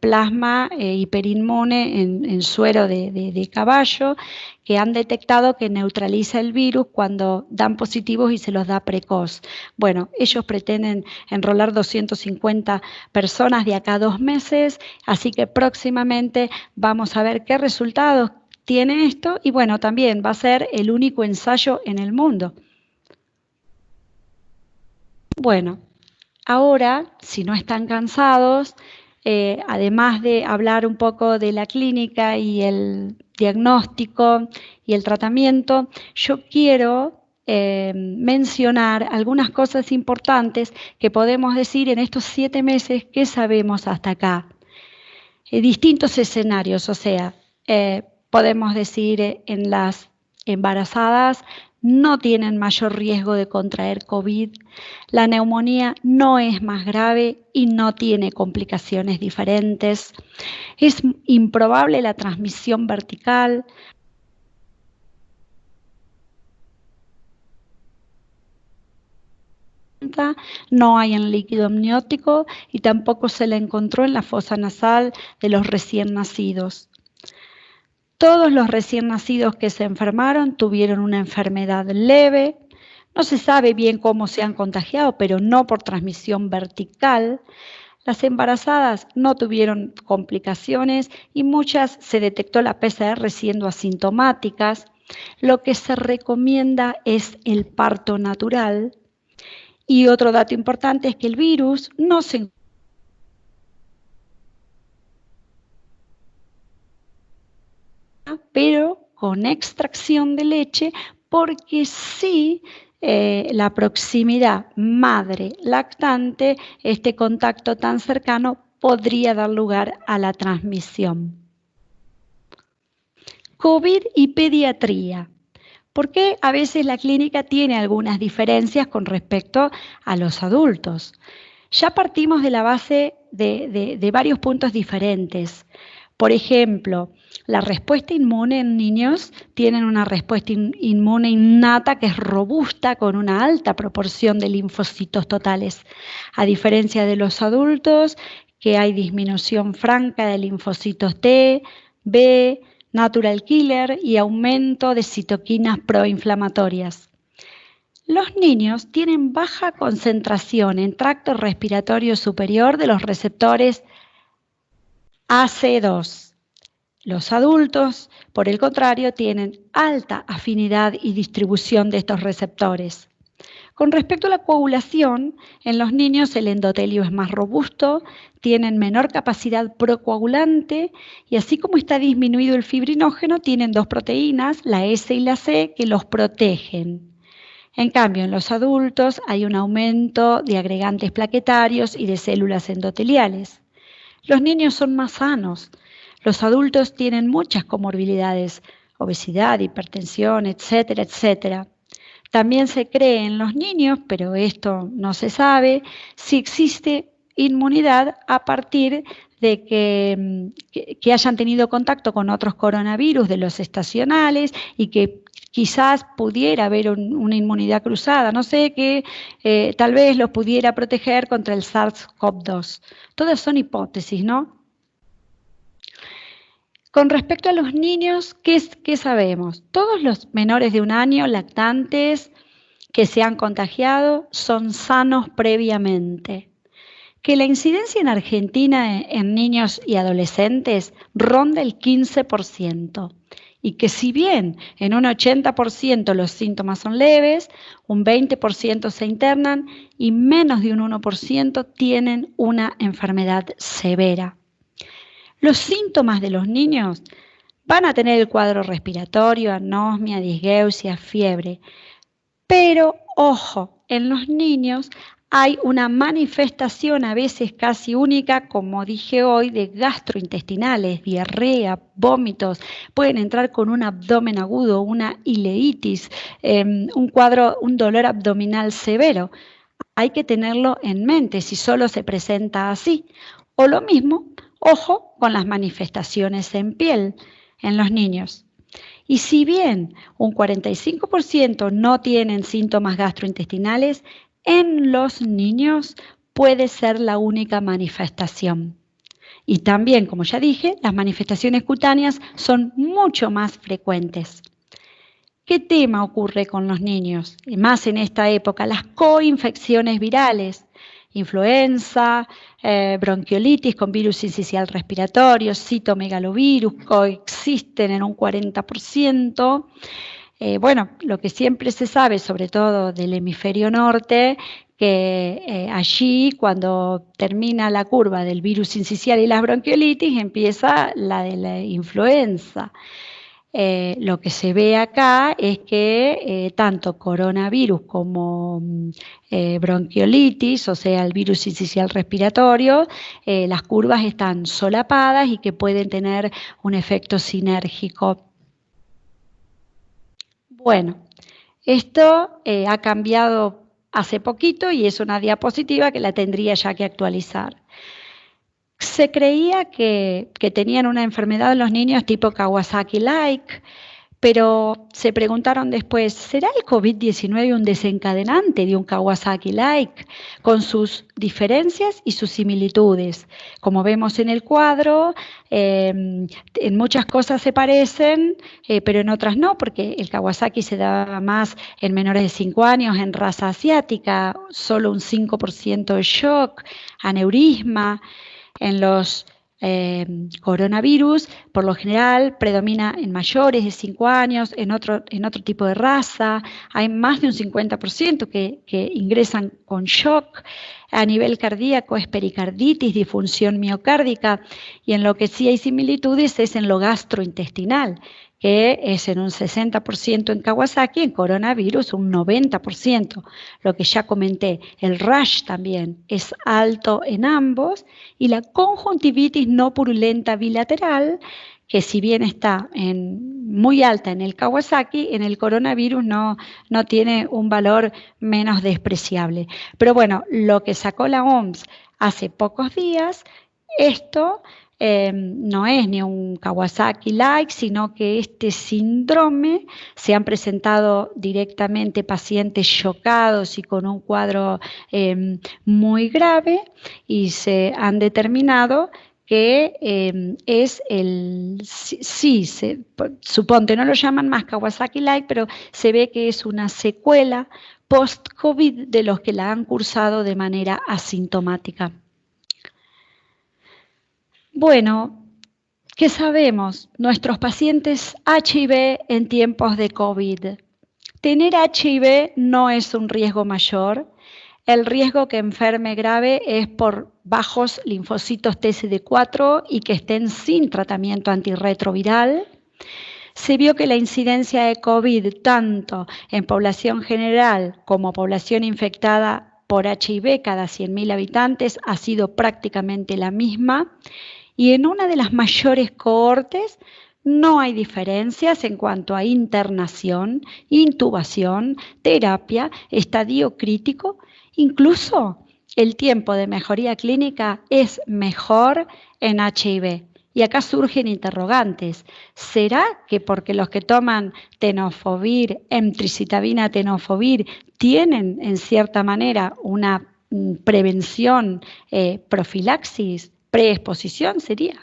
plasma hiperinmune en suero de caballo, que han detectado que neutraliza el virus cuando dan positivos y se los da precoz. Bueno, ellos pretenden enrolar 250 personas de acá a 2 meses, así que próximamente vamos a ver qué resultados tiene esto y bueno, también va a ser el único ensayo en el mundo. Bueno, ahora, si no están cansados, además de hablar un poco de la clínica y el diagnóstico y el tratamiento, yo quiero mencionar algunas cosas importantes que podemos decir en estos 7 meses que sabemos hasta acá. Distintos escenarios, o sea, podemos decir en las embarazadas no tienen mayor riesgo de contraer COVID, la neumonía no es más grave y no tiene complicaciones diferentes, es improbable la transmisión vertical, no hay en líquido amniótico y tampoco se la encontró en la fosa nasal de los recién nacidos. Todos los recién nacidos que se enfermaron tuvieron una enfermedad leve. No se sabe bien cómo se han contagiado, pero no por transmisión vertical. Las embarazadas no tuvieron complicaciones y muchas se detectó la PCR siendo asintomáticas. Lo que se recomienda es el parto natural. Y otro dato importante es que el virus no se pero con extracción de leche, porque sí la proximidad madre-lactante, este contacto tan cercano, podría dar lugar a la transmisión. COVID y pediatría. ¿Por qué a veces la clínica tiene algunas diferencias con respecto a los adultos? Ya partimos de la base de varios puntos diferentes. Por ejemplo, la respuesta inmune en niños tienen una respuesta inmune innata que es robusta con una alta proporción de linfocitos totales, a diferencia de los adultos que hay disminución franca de linfocitos T, B, natural killer y aumento de citoquinas proinflamatorias. Los niños tienen baja concentración en tracto respiratorio superior de los receptores AC2. Los adultos, por el contrario, tienen alta afinidad y distribución de estos receptores. Con respecto a la coagulación, en los niños el endotelio es más robusto, tienen menor capacidad procoagulante y así como está disminuido el fibrinógeno, tienen dos proteínas, la S y la C, que los protegen. En cambio, en los adultos hay un aumento de agregantes plaquetarios y de células endoteliales. Los niños son más sanos. Los adultos tienen muchas comorbilidades, obesidad, hipertensión, etcétera, etcétera. También se cree en los niños, pero esto no se sabe, si existe inmunidad a partir de que hayan tenido contacto con otros coronavirus de los estacionales y que quizás pudiera haber una inmunidad cruzada, no sé, que tal vez los pudiera proteger contra el SARS-CoV-2. Todas son hipótesis, ¿no? Con respecto a los niños, ¿qué sabemos? Todos los menores de 1 año, lactantes, que se han contagiado, son sanos previamente. Que la incidencia en Argentina en niños y adolescentes ronda el 15%. Y que si bien en un 80% los síntomas son leves, un 20% se internan y menos de un 1% tienen una enfermedad severa. Los síntomas de los niños van a tener el cuadro respiratorio, anosmia, disgeusia, fiebre. Pero, ojo, en los niños hay una manifestación a veces casi única, como dije hoy, de gastrointestinales, diarrea, vómitos, pueden entrar con un abdomen agudo, una ileitis, un dolor abdominal severo. Hay que tenerlo en mente si solo se presenta así. O lo mismo, ojo con las manifestaciones en piel en los niños. Y si bien un 45% no tienen síntomas gastrointestinales, en los niños puede ser la única manifestación. Y también, como ya dije, las manifestaciones cutáneas son mucho más frecuentes. ¿Qué tema ocurre con los niños? Y más en esta época, las coinfecciones virales. Influenza, bronquiolitis con virus sincicial respiratorio, citomegalovirus, coexisten en un 40%. Bueno, lo que siempre se sabe, sobre todo del hemisferio norte, que allí cuando termina la curva del virus sincicial y las bronquiolitis, empieza la de la influenza. Lo que se ve acá es que tanto coronavirus como bronquiolitis, o sea, el virus sincicial respiratorio, las curvas están solapadas y que pueden tener un efecto sinérgico. Bueno, esto ha cambiado hace poquito y es una diapositiva que la tendría ya que actualizar. Se creía que tenían una enfermedad los niños tipo Kawasaki-like, Pero se preguntaron después, ¿será el COVID-19 un desencadenante de un Kawasaki-like? Con sus diferencias y sus similitudes. Como vemos en el cuadro, en muchas cosas se parecen, pero en otras no, porque el Kawasaki se da más en menores de 5 años, en raza asiática, solo un 5% de shock, aneurisma. En los coronavirus, por lo general, predomina en mayores de 5 años, en otro tipo de raza. Hay más de un 50% que ingresan con shock. A nivel cardíaco es pericarditis, disfunción miocárdica, y en lo que sí hay similitudes es en lo gastrointestinal, que es en un 60% en Kawasaki, en coronavirus un 90%. Lo que ya comenté, el rash también es alto en ambos, y la conjuntivitis no purulenta bilateral, que si bien está muy alta en el Kawasaki, en el coronavirus no tiene un valor menos despreciable. Pero bueno, lo que sacó la OMS hace pocos días, esto no es ni un Kawasaki-like, sino que este síndrome se han presentado directamente pacientes chocados y con un cuadro muy grave, y se han determinado que es suponte, no lo llaman más Kawasaki-like, pero se ve que es una secuela post-COVID de los que la han cursado de manera asintomática. Bueno, ¿qué sabemos? Nuestros pacientes HIV en tiempos de COVID. Tener HIV no es un riesgo mayor. El riesgo que enferme grave es por bajos linfocitos TCD4 y que estén sin tratamiento antirretroviral. Se vio que la incidencia de COVID, tanto en población general como población infectada por HIV cada 100.000 habitantes, ha sido prácticamente la misma. Y en una de las mayores cohortes no hay diferencias en cuanto a internación, intubación, terapia, estadio crítico. Incluso el tiempo de mejoría clínica es mejor en HIV. Y acá surgen interrogantes. ¿Será que porque los que toman tenofovir, emtricitabina tenofovir, tienen en cierta manera una prevención, profilaxis, preexposición sería?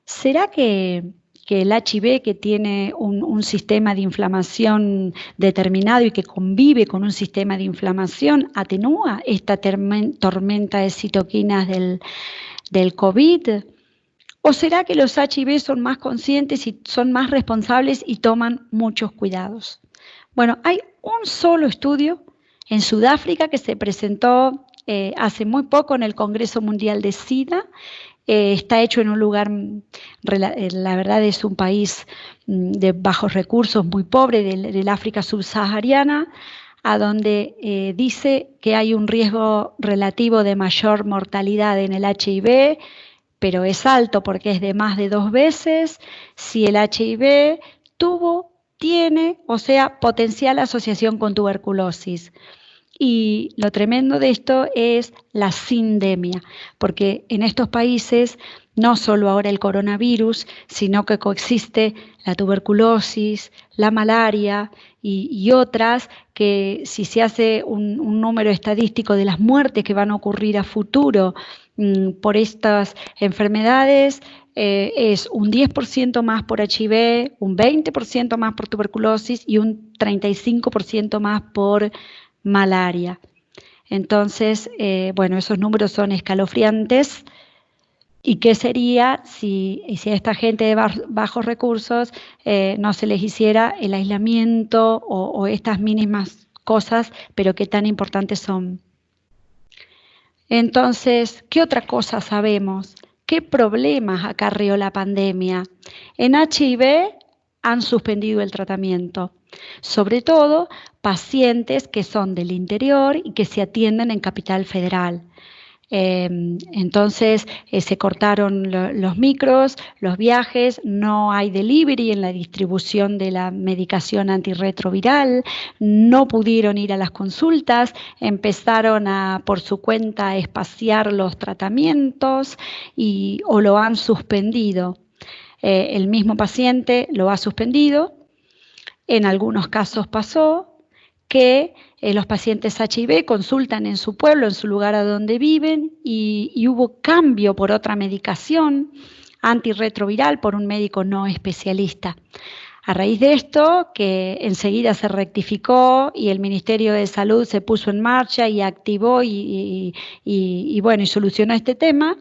¿Será que el HIV, que tiene un sistema de inflamación determinado y que convive con un sistema de inflamación, atenúa esta tormenta de citoquinas del COVID? ¿O será que los HIV son más conscientes y son más responsables y toman muchos cuidados? Bueno, hay un solo estudio en Sudáfrica que se presentó hace muy poco en el Congreso Mundial de SIDA. Está hecho en un lugar, la verdad es un país de bajos recursos, muy pobre, del África subsahariana, a donde dice que hay un riesgo relativo de mayor mortalidad en el HIV, pero es alto porque es de más de 2 veces si el HIV tiene, o sea, potencial asociación con tuberculosis. Y lo tremendo de esto es la sindemia, porque en estos países no solo ahora el coronavirus, sino que coexiste la tuberculosis, la malaria y otras, que si se hace un número estadístico de las muertes que van a ocurrir a futuro por estas enfermedades, es un 10% más por HIV, un 20% más por tuberculosis y un 35% más por malaria. Entonces, bueno, esos números son escalofriantes. ¿Y qué sería si a esta gente de bajos recursos no se les hiciera el aislamiento o estas mínimas cosas, pero que tan importantes son? Entonces, ¿qué otra cosa sabemos? ¿Qué problemas acarreó la pandemia? En HIV han suspendido el tratamiento, sobre todo pacientes que son del interior y que se atienden en Capital Federal. Entonces se cortaron los micros, los viajes, no hay delivery en la distribución de la medicación antirretroviral, no pudieron ir a las consultas, empezaron por su cuenta a espaciar los tratamientos o lo han suspendido. El mismo paciente lo ha suspendido En algunos casos pasó que los pacientes HIV consultan en su pueblo, en su lugar a donde viven, y hubo cambio por otra medicación antirretroviral por un médico no especialista. A raíz de esto, que enseguida se rectificó y el Ministerio de Salud se puso en marcha y activó y solucionó este tema,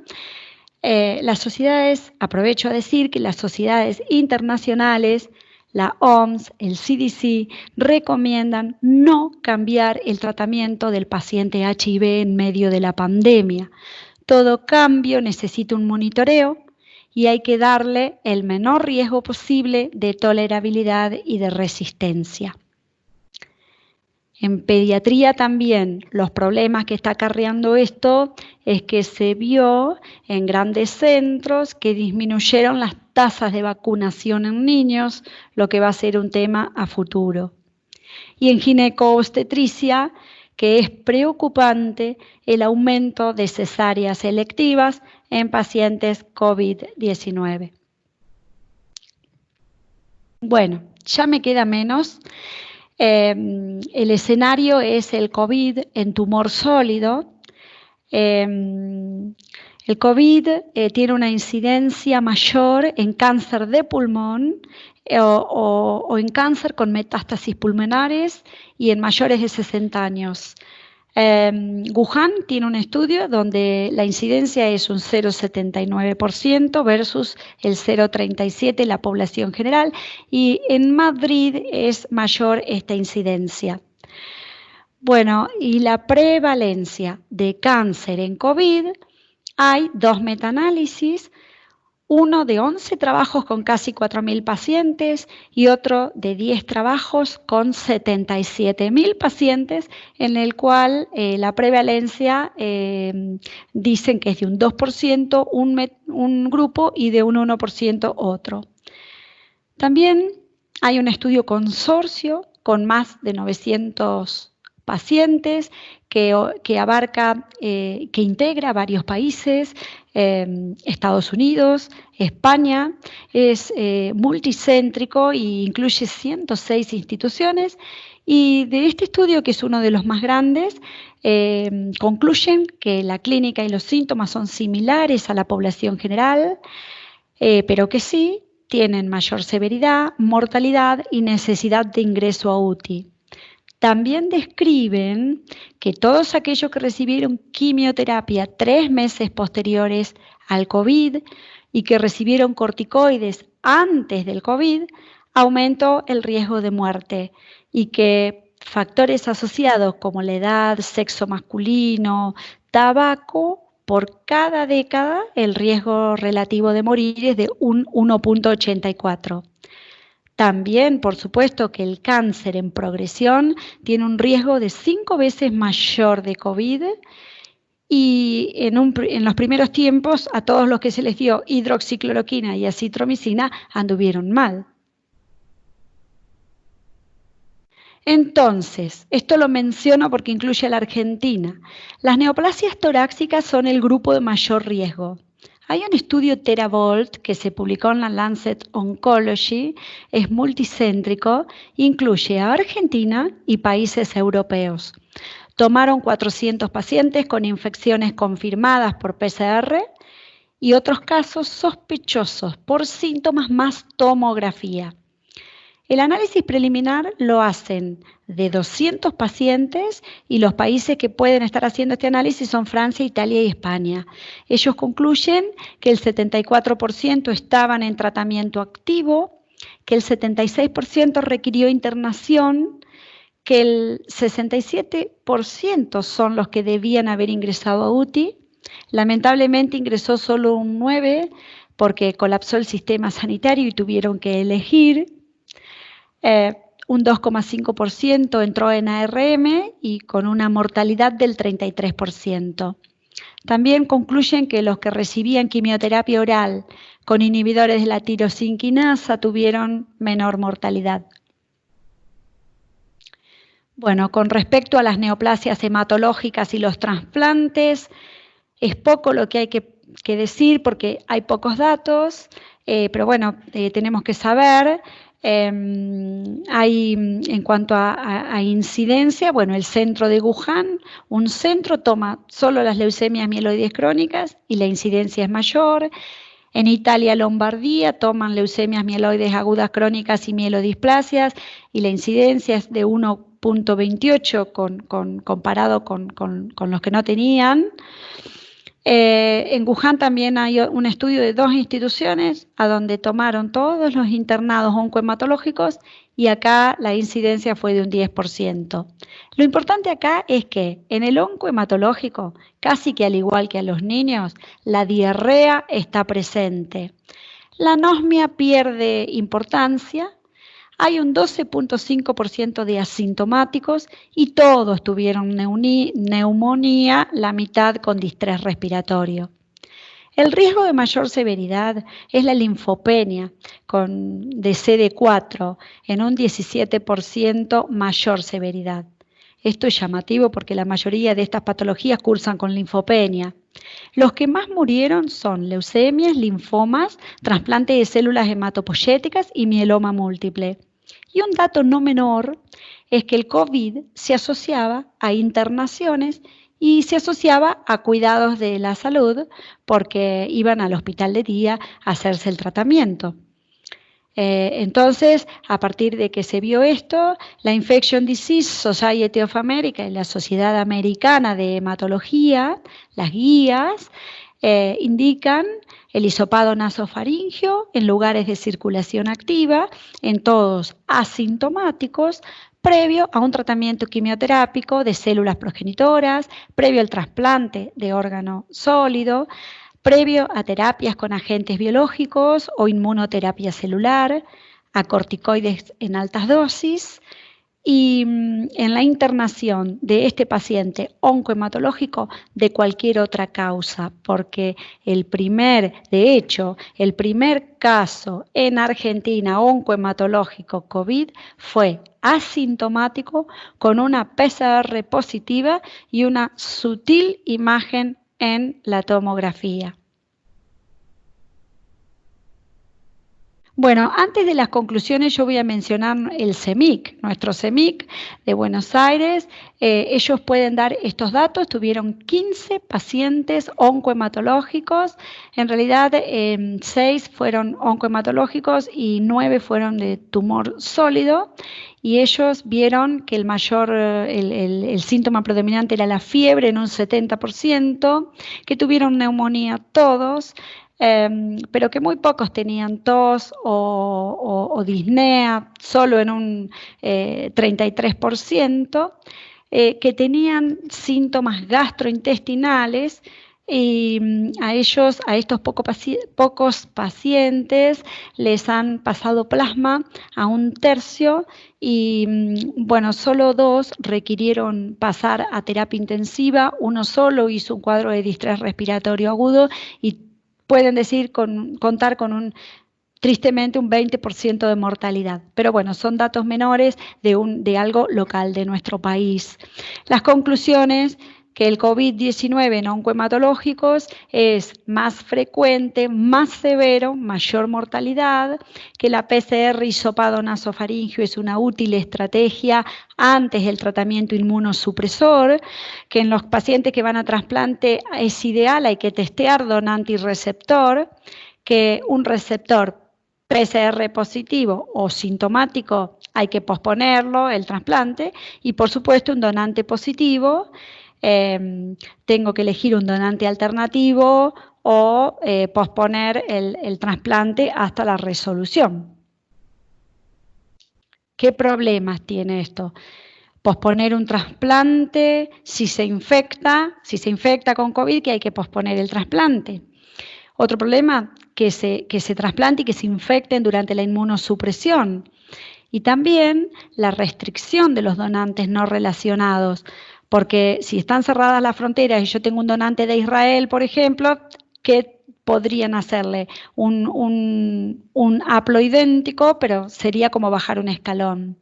las sociedades, aprovecho a decir que las sociedades internacionales, la OMS, el CDC, recomiendan no cambiar el tratamiento del paciente HIV en medio de la pandemia. Todo cambio necesita un monitoreo y hay que darle el menor riesgo posible de tolerabilidad y de resistencia. En pediatría también los problemas que está acarreando esto es que se vio en grandes centros que disminuyeron las tasas de vacunación en niños, lo que va a ser un tema a futuro. Y en ginecobstetricia, que es preocupante el aumento de cesáreas selectivas en pacientes COVID-19. Bueno, ya me queda menos. El escenario es el COVID en tumor sólido. El COVID tiene una incidencia mayor en cáncer de pulmón o en cáncer con metástasis pulmonares y en mayores de 60 años. Wuhan tiene un estudio donde la incidencia es un 0,79% versus el 0,37% la población general, y en Madrid es mayor esta incidencia. Bueno, y la prevalencia de cáncer en COVID, hay 2 metaanálisis, uno de 11 trabajos con casi 4.000 pacientes y otro de 10 trabajos con 77.000 pacientes, en el cual la prevalencia dicen que es de un 2% un grupo y de un 1% otro. También hay un estudio consorcio con más de 900 pacientes que abarca, que integra varios países, Estados Unidos, España, es multicéntrico e incluye 106 instituciones, y de este estudio, que es uno de los más grandes, concluyen que la clínica y los síntomas son similares a la población general, pero que sí tienen mayor severidad, mortalidad y necesidad de ingreso a UTI. También describen que todos aquellos que recibieron quimioterapia 3 meses posteriores al COVID y que recibieron corticoides antes del COVID, aumentó el riesgo de muerte, y que factores asociados como la edad, sexo masculino, tabaco, por cada década el riesgo relativo de morir es de un 1,84. También, por supuesto, que el cáncer en progresión tiene un riesgo de 5 veces mayor de COVID, y en los primeros tiempos a todos los que se les dio hidroxicloroquina y acitromicina anduvieron mal. Entonces, esto lo menciono porque incluye a la Argentina. Las neoplasias torácicas son el grupo de mayor riesgo. Hay un estudio Teravolt que se publicó en la Lancet Oncology, es multicéntrico, incluye a Argentina y países europeos. Tomaron 400 pacientes con infecciones confirmadas por PCR y otros casos sospechosos por síntomas más tomografía. El análisis preliminar lo hacen de 200 pacientes, y los países que pueden estar haciendo este análisis son Francia, Italia y España. Ellos concluyen que el 74% estaban en tratamiento activo, que el 76% requirió internación, que el 67% son los que debían haber ingresado a UTI. Lamentablemente ingresó solo un 9% porque colapsó el sistema sanitario y tuvieron que elegir. Un 2,5% entró en ARM y con una mortalidad del 33%. También concluyen que los que recibían quimioterapia oral con inhibidores de la tirosinquinasa tuvieron menor mortalidad. Bueno, con respecto a las neoplasias hematológicas y los trasplantes, es poco lo que hay que decir porque hay pocos datos, pero bueno, tenemos que saber En cuanto a incidencia, bueno, el centro de Wuhan, un centro toma solo las leucemias mieloides crónicas y la incidencia es mayor. En Italia, Lombardía, toman leucemias mieloides agudas crónicas y mielodisplasias y la incidencia es de 1,28 comparado con los que no tenían. En Wuhan también hay un estudio de 2 instituciones a donde tomaron todos los internados oncohematológicos y acá la incidencia fue de un 10%. Lo importante acá es que en el oncohematológico, casi que al igual que a los niños, la diarrea está presente. La anosmia pierde importancia. Hay un 12,5% de asintomáticos y todos tuvieron neumonía, la mitad con distrés respiratorio. El riesgo de mayor severidad es la linfopenia de CD4 en un 17% mayor severidad. Esto es llamativo porque la mayoría de estas patologías cursan con linfopenia. Los que más murieron son leucemias, linfomas, trasplante de células hematopoyéticas y mieloma múltiple. Y un dato no menor es que el COVID se asociaba a internaciones y se asociaba a cuidados de la salud porque iban al hospital de día a hacerse el tratamiento. Entonces, a partir de que se vio esto, la Infection Disease Society of America y la Sociedad Americana de Hematología, las guías, indican el hisopado nasofaringio en lugares de circulación activa, en todos asintomáticos, previo a un tratamiento quimioterápico de células progenitoras, previo al trasplante de órgano sólido, previo a terapias con agentes biológicos o inmunoterapia celular, a corticoides en altas dosis, y en la internación de este paciente oncohematológico de cualquier otra causa, porque de hecho, el primer caso en Argentina oncohematológico COVID fue asintomático con una PCR positiva y una sutil imagen en la tomografía. Bueno, antes de las conclusiones yo voy a mencionar el CEMIC, nuestro CEMIC de Buenos Aires. Ellos pueden dar estos datos, tuvieron 15 pacientes oncohematológicos, en realidad 6 fueron oncohematológicos y 9 fueron de tumor sólido, y ellos vieron que el síntoma predominante era la fiebre en un 70%, que tuvieron neumonía todos, pero que muy pocos tenían tos o disnea, solo en un 33%, que tenían síntomas gastrointestinales, y a estos pocos pacientes les han pasado plasma a un tercio y bueno, solo 2 requirieron pasar a terapia intensiva, uno solo hizo un cuadro de distrés respiratorio agudo y pueden contar con tristemente un 20% de mortalidad. Pero bueno, son datos menores de algo local de nuestro país. Las conclusiones: que el COVID-19 en oncohematológicos es más frecuente, más severo, mayor mortalidad, que la PCR hisopado nasofaringio es una útil estrategia antes del tratamiento inmunosupresor, que en los pacientes que van a trasplante es ideal, hay que testear donante y receptor, que un receptor PCR positivo o sintomático hay que posponerlo, el trasplante, y por supuesto un donante positivo. Tengo que elegir un donante alternativo o posponer el trasplante hasta la resolución. ¿Qué problemas tiene esto? Posponer un trasplante si se infecta con COVID, que hay que posponer el trasplante. Otro problema, que se trasplante y que se infecten durante la inmunosupresión. Y también la restricción de los donantes no relacionados, porque si están cerradas las fronteras y yo tengo un donante de Israel, por ejemplo, ¿qué podrían hacerle? Un haploidéntico, pero sería como bajar un escalón.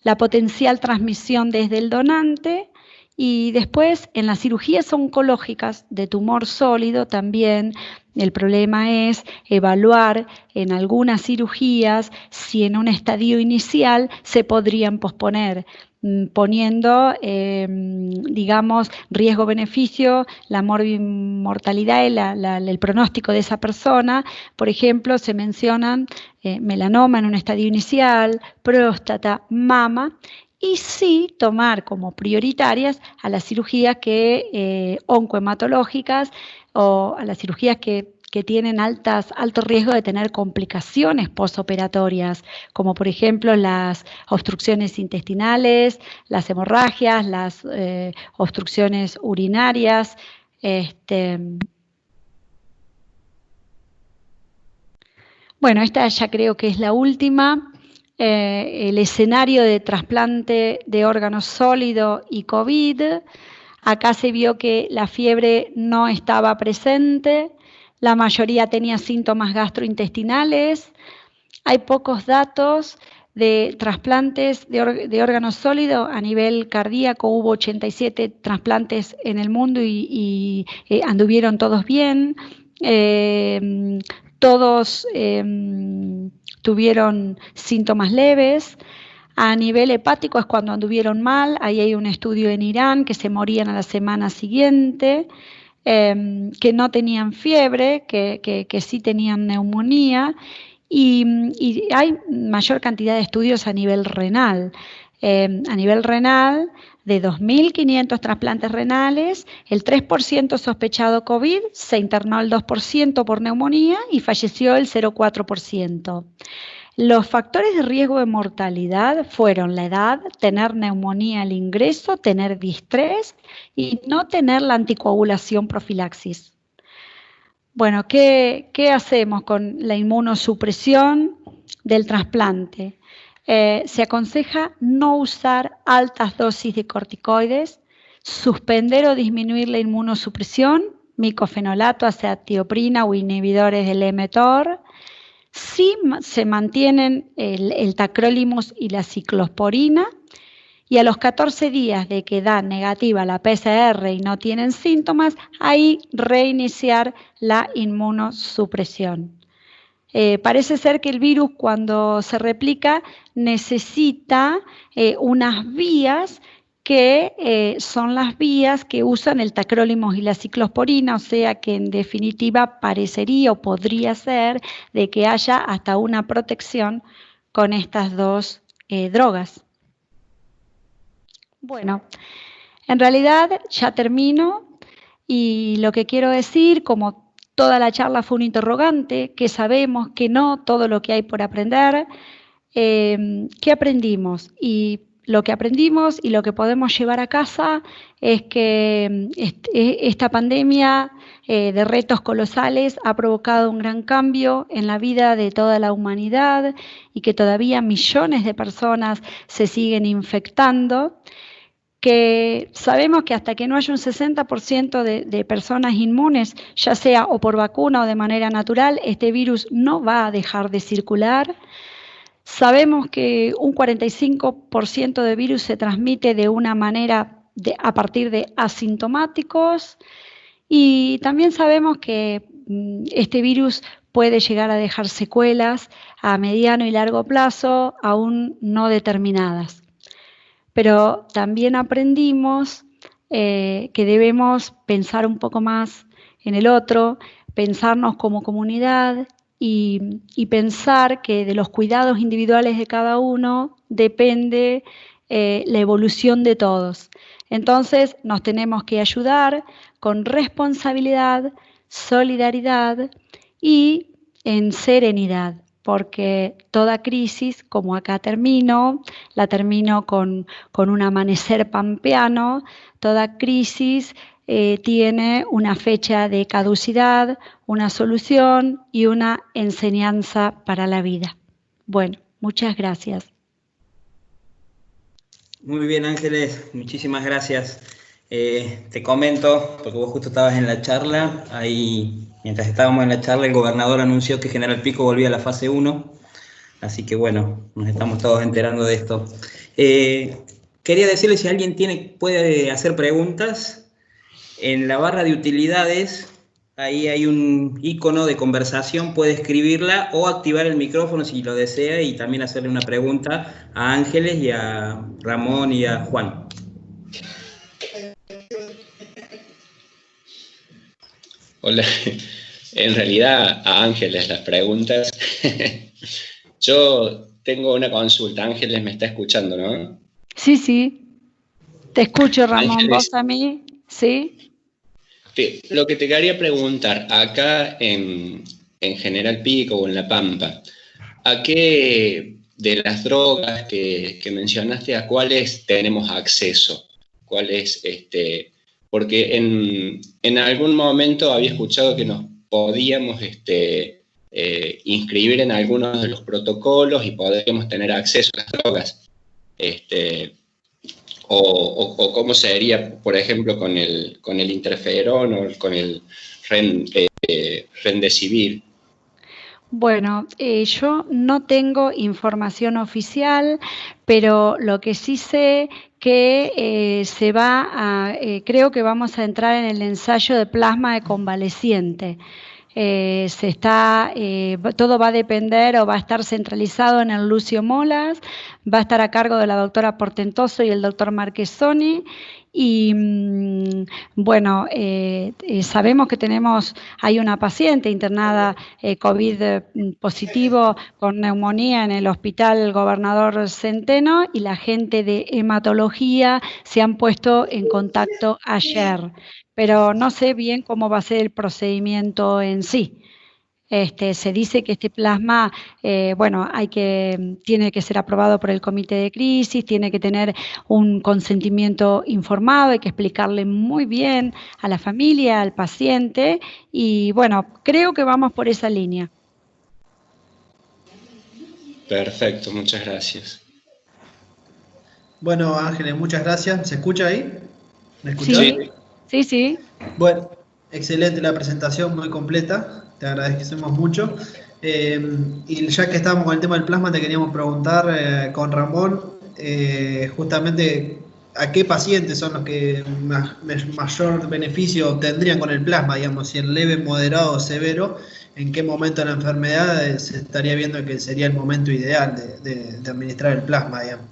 La potencial transmisión desde el donante. Y después, en las cirugías oncológicas de tumor sólido también, El problema es evaluar en algunas cirugías si en un estadio inicial se podrían posponer, poniendo, digamos, riesgo-beneficio, la mortalidad y el pronóstico de esa persona. Por ejemplo, se mencionan melanoma en un estadio inicial, próstata, mama, y sí tomar como prioritarias a las cirugías oncohematológicas o a las cirugías que tienen alto riesgo de tener complicaciones postoperatorias, como por ejemplo las obstrucciones intestinales, las hemorragias, las obstrucciones urinarias. Bueno, esta ya creo que es la última. El escenario de trasplante de órganos sólidos y COVID. Acá se vio que la fiebre no estaba presente, la mayoría tenía síntomas gastrointestinales. Hay pocos datos de trasplantes de órganos sólidos. A nivel cardíaco hubo 87 trasplantes en el mundo y anduvieron todos bien. Todos tuvieron síntomas leves. A nivel hepático es cuando anduvieron mal. Ahí hay un estudio en Irán que se morían a la semana siguiente, que no tenían fiebre, que sí tenían neumonía. Y hay mayor cantidad de estudios a nivel renal. A nivel renal, de 2.500 trasplantes renales, el 3% sospechado COVID, se internó el 2% por neumonía y falleció el 0,4%. Los factores de riesgo de mortalidad fueron la edad, tener neumonía al ingreso, tener distrés y no tener la anticoagulación profilaxis. Bueno, ¿qué hacemos con la inmunosupresión del trasplante? Se aconseja no usar altas dosis de corticoides, suspender o disminuir la inmunosupresión, micofenolato, azatioprina o inhibidores del mTOR. Sí se mantienen el tacrolimus y la ciclosporina, y a los 14 días de que da negativa la PCR y no tienen síntomas, ahí reiniciar la inmunosupresión. Parece ser que el virus, cuando se replica, necesita unas vías que son las vías que usan el tacrolimus y la ciclosporina, o sea que en definitiva parecería o podría ser de que haya hasta una protección con estas dos drogas. Bueno, en realidad ya termino y lo que quiero decir, como toda la charla fue un interrogante, que sabemos que no todo lo que hay por aprender, ¿qué aprendimos? Y lo que aprendimos y lo que podemos llevar a casa es que esta pandemia de retos colosales ha provocado un gran cambio en la vida de toda la humanidad y que todavía millones de personas se siguen infectando, que sabemos que hasta que no haya un 60% de personas inmunes, ya sea o por vacuna o de manera natural, este virus no va a dejar de circular. Sabemos que un 45% de virus se transmite de una manera a partir de asintomáticos, y también sabemos que este virus puede llegar a dejar secuelas a mediano y largo plazo aún no determinadas. Pero también aprendimos que debemos pensar un poco más en el otro, pensarnos como comunidad y pensar que de los cuidados individuales de cada uno depende la evolución de todos. Entonces nos tenemos que ayudar con responsabilidad, solidaridad y en serenidad, porque toda crisis, como acá la termino con un amanecer pampeano, toda crisis tiene una fecha de caducidad, una solución y una enseñanza para la vida. Bueno, muchas gracias. Muy bien, Ángeles, muchísimas gracias. Te comento, porque vos justo estabas en la charla, ahí mientras estábamos en la charla el gobernador anunció que General Pico volvía a la fase 1, así que bueno, nos estamos todos enterando de esto. Quería decirle, si alguien puede hacer preguntas, en la barra de utilidades ahí hay un icono de conversación, puede escribirla o activar el micrófono si lo desea y también hacerle una pregunta a Ángeles y a Ramón y a Juan. Hola, en realidad a Ángeles las preguntas. Yo tengo una consulta, Ángeles me está escuchando, ¿no? Sí, sí, te escucho, Ramón. Ángeles, ¿Vos a mí? ¿Sí? lo que te quería preguntar, acá en General Pico o en La Pampa, ¿a qué de las drogas que mencionaste, a cuáles tenemos acceso? ¿Cuáles, porque en algún momento había escuchado que nos podíamos inscribir en algunos de los protocolos y podíamos tener acceso a las drogas? O cómo sería, por ejemplo, con el interferón o con el remdesivir. Bueno, yo no tengo información oficial, pero lo que sí sé que creo que vamos a entrar en el ensayo de plasma de convaleciente. Todo va a depender o va a estar centralizado en el Lucio Molas, va a estar a cargo de la doctora Portentoso y el doctor Marchesoni. Y bueno, sabemos que hay una paciente internada COVID positivo con neumonía en el hospital Gobernador Centeno y la gente de hematología se han puesto en contacto ayer, pero no sé bien cómo va a ser el procedimiento en sí. Se dice que este plasma, tiene que ser aprobado por el comité de crisis, tiene que tener un consentimiento informado, hay que explicarle muy bien a la familia, al paciente, y bueno, creo que vamos por esa línea. Perfecto, muchas gracias. Bueno, Ángeles, muchas gracias. ¿Se escucha ahí? ¿Me escuchás? Sí, sí, sí. Bueno, excelente la presentación, muy completa. Te agradecemos mucho. Y ya que estábamos con el tema del plasma, te queríamos preguntar con Ramón, justamente, ¿a qué pacientes son los que mayor beneficio obtendrían con el plasma? Digamos, si en leve, moderado o severo, ¿en qué momento de la enfermedad se estaría viendo que sería el momento ideal de administrar el plasma, digamos?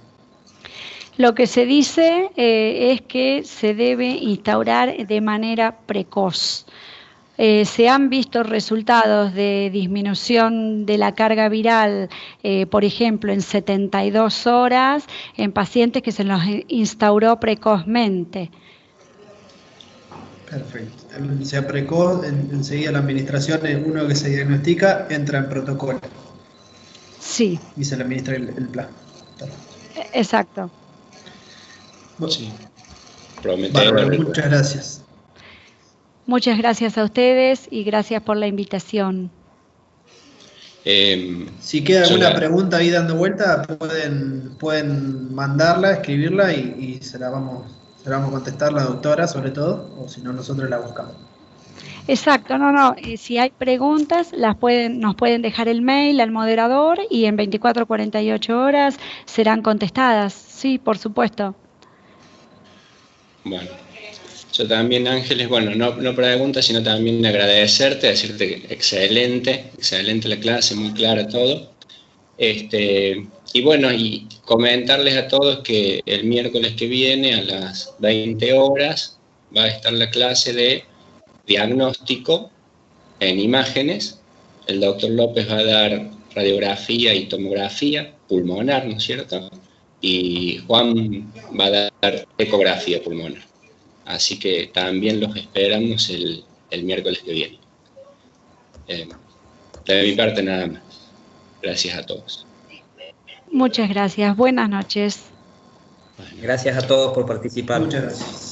Lo que se dice es que se debe instaurar de manera precoz. Se han visto resultados de disminución de la carga viral, por ejemplo, en 72 horas en pacientes que se los instauró precozmente. Perfecto. Sea precoz, enseguida la administración, uno que se diagnostica, entra en protocolo. Sí. Y se le administra el plasma. Exacto. Sí. Bárbaro, muchas gracias. Muchas gracias a ustedes y gracias por la invitación. Si queda alguna pregunta ahí dando vuelta, pueden mandarla, escribirla y se la vamos a contestar la doctora sobre todo, o si no nosotros la buscamos. Exacto, no, si hay preguntas nos pueden dejar el mail al moderador y en 24 o 48 horas serán contestadas, sí, por supuesto. Bueno, yo también, Ángeles, bueno, no preguntas, sino también agradecerte, decirte que excelente la clase, muy clara todo. Y bueno, y comentarles a todos que el miércoles que viene a las 20 horas va a estar la clase de diagnóstico en imágenes. El doctor López va a dar radiografía y tomografía pulmonar, ¿no es cierto? Y Juan va a dar ecografía pulmonar. Así que también los esperamos el miércoles que viene. De mi parte nada más. Gracias a todos. Muchas gracias. Buenas noches. Gracias a todos por participar. Muchas gracias.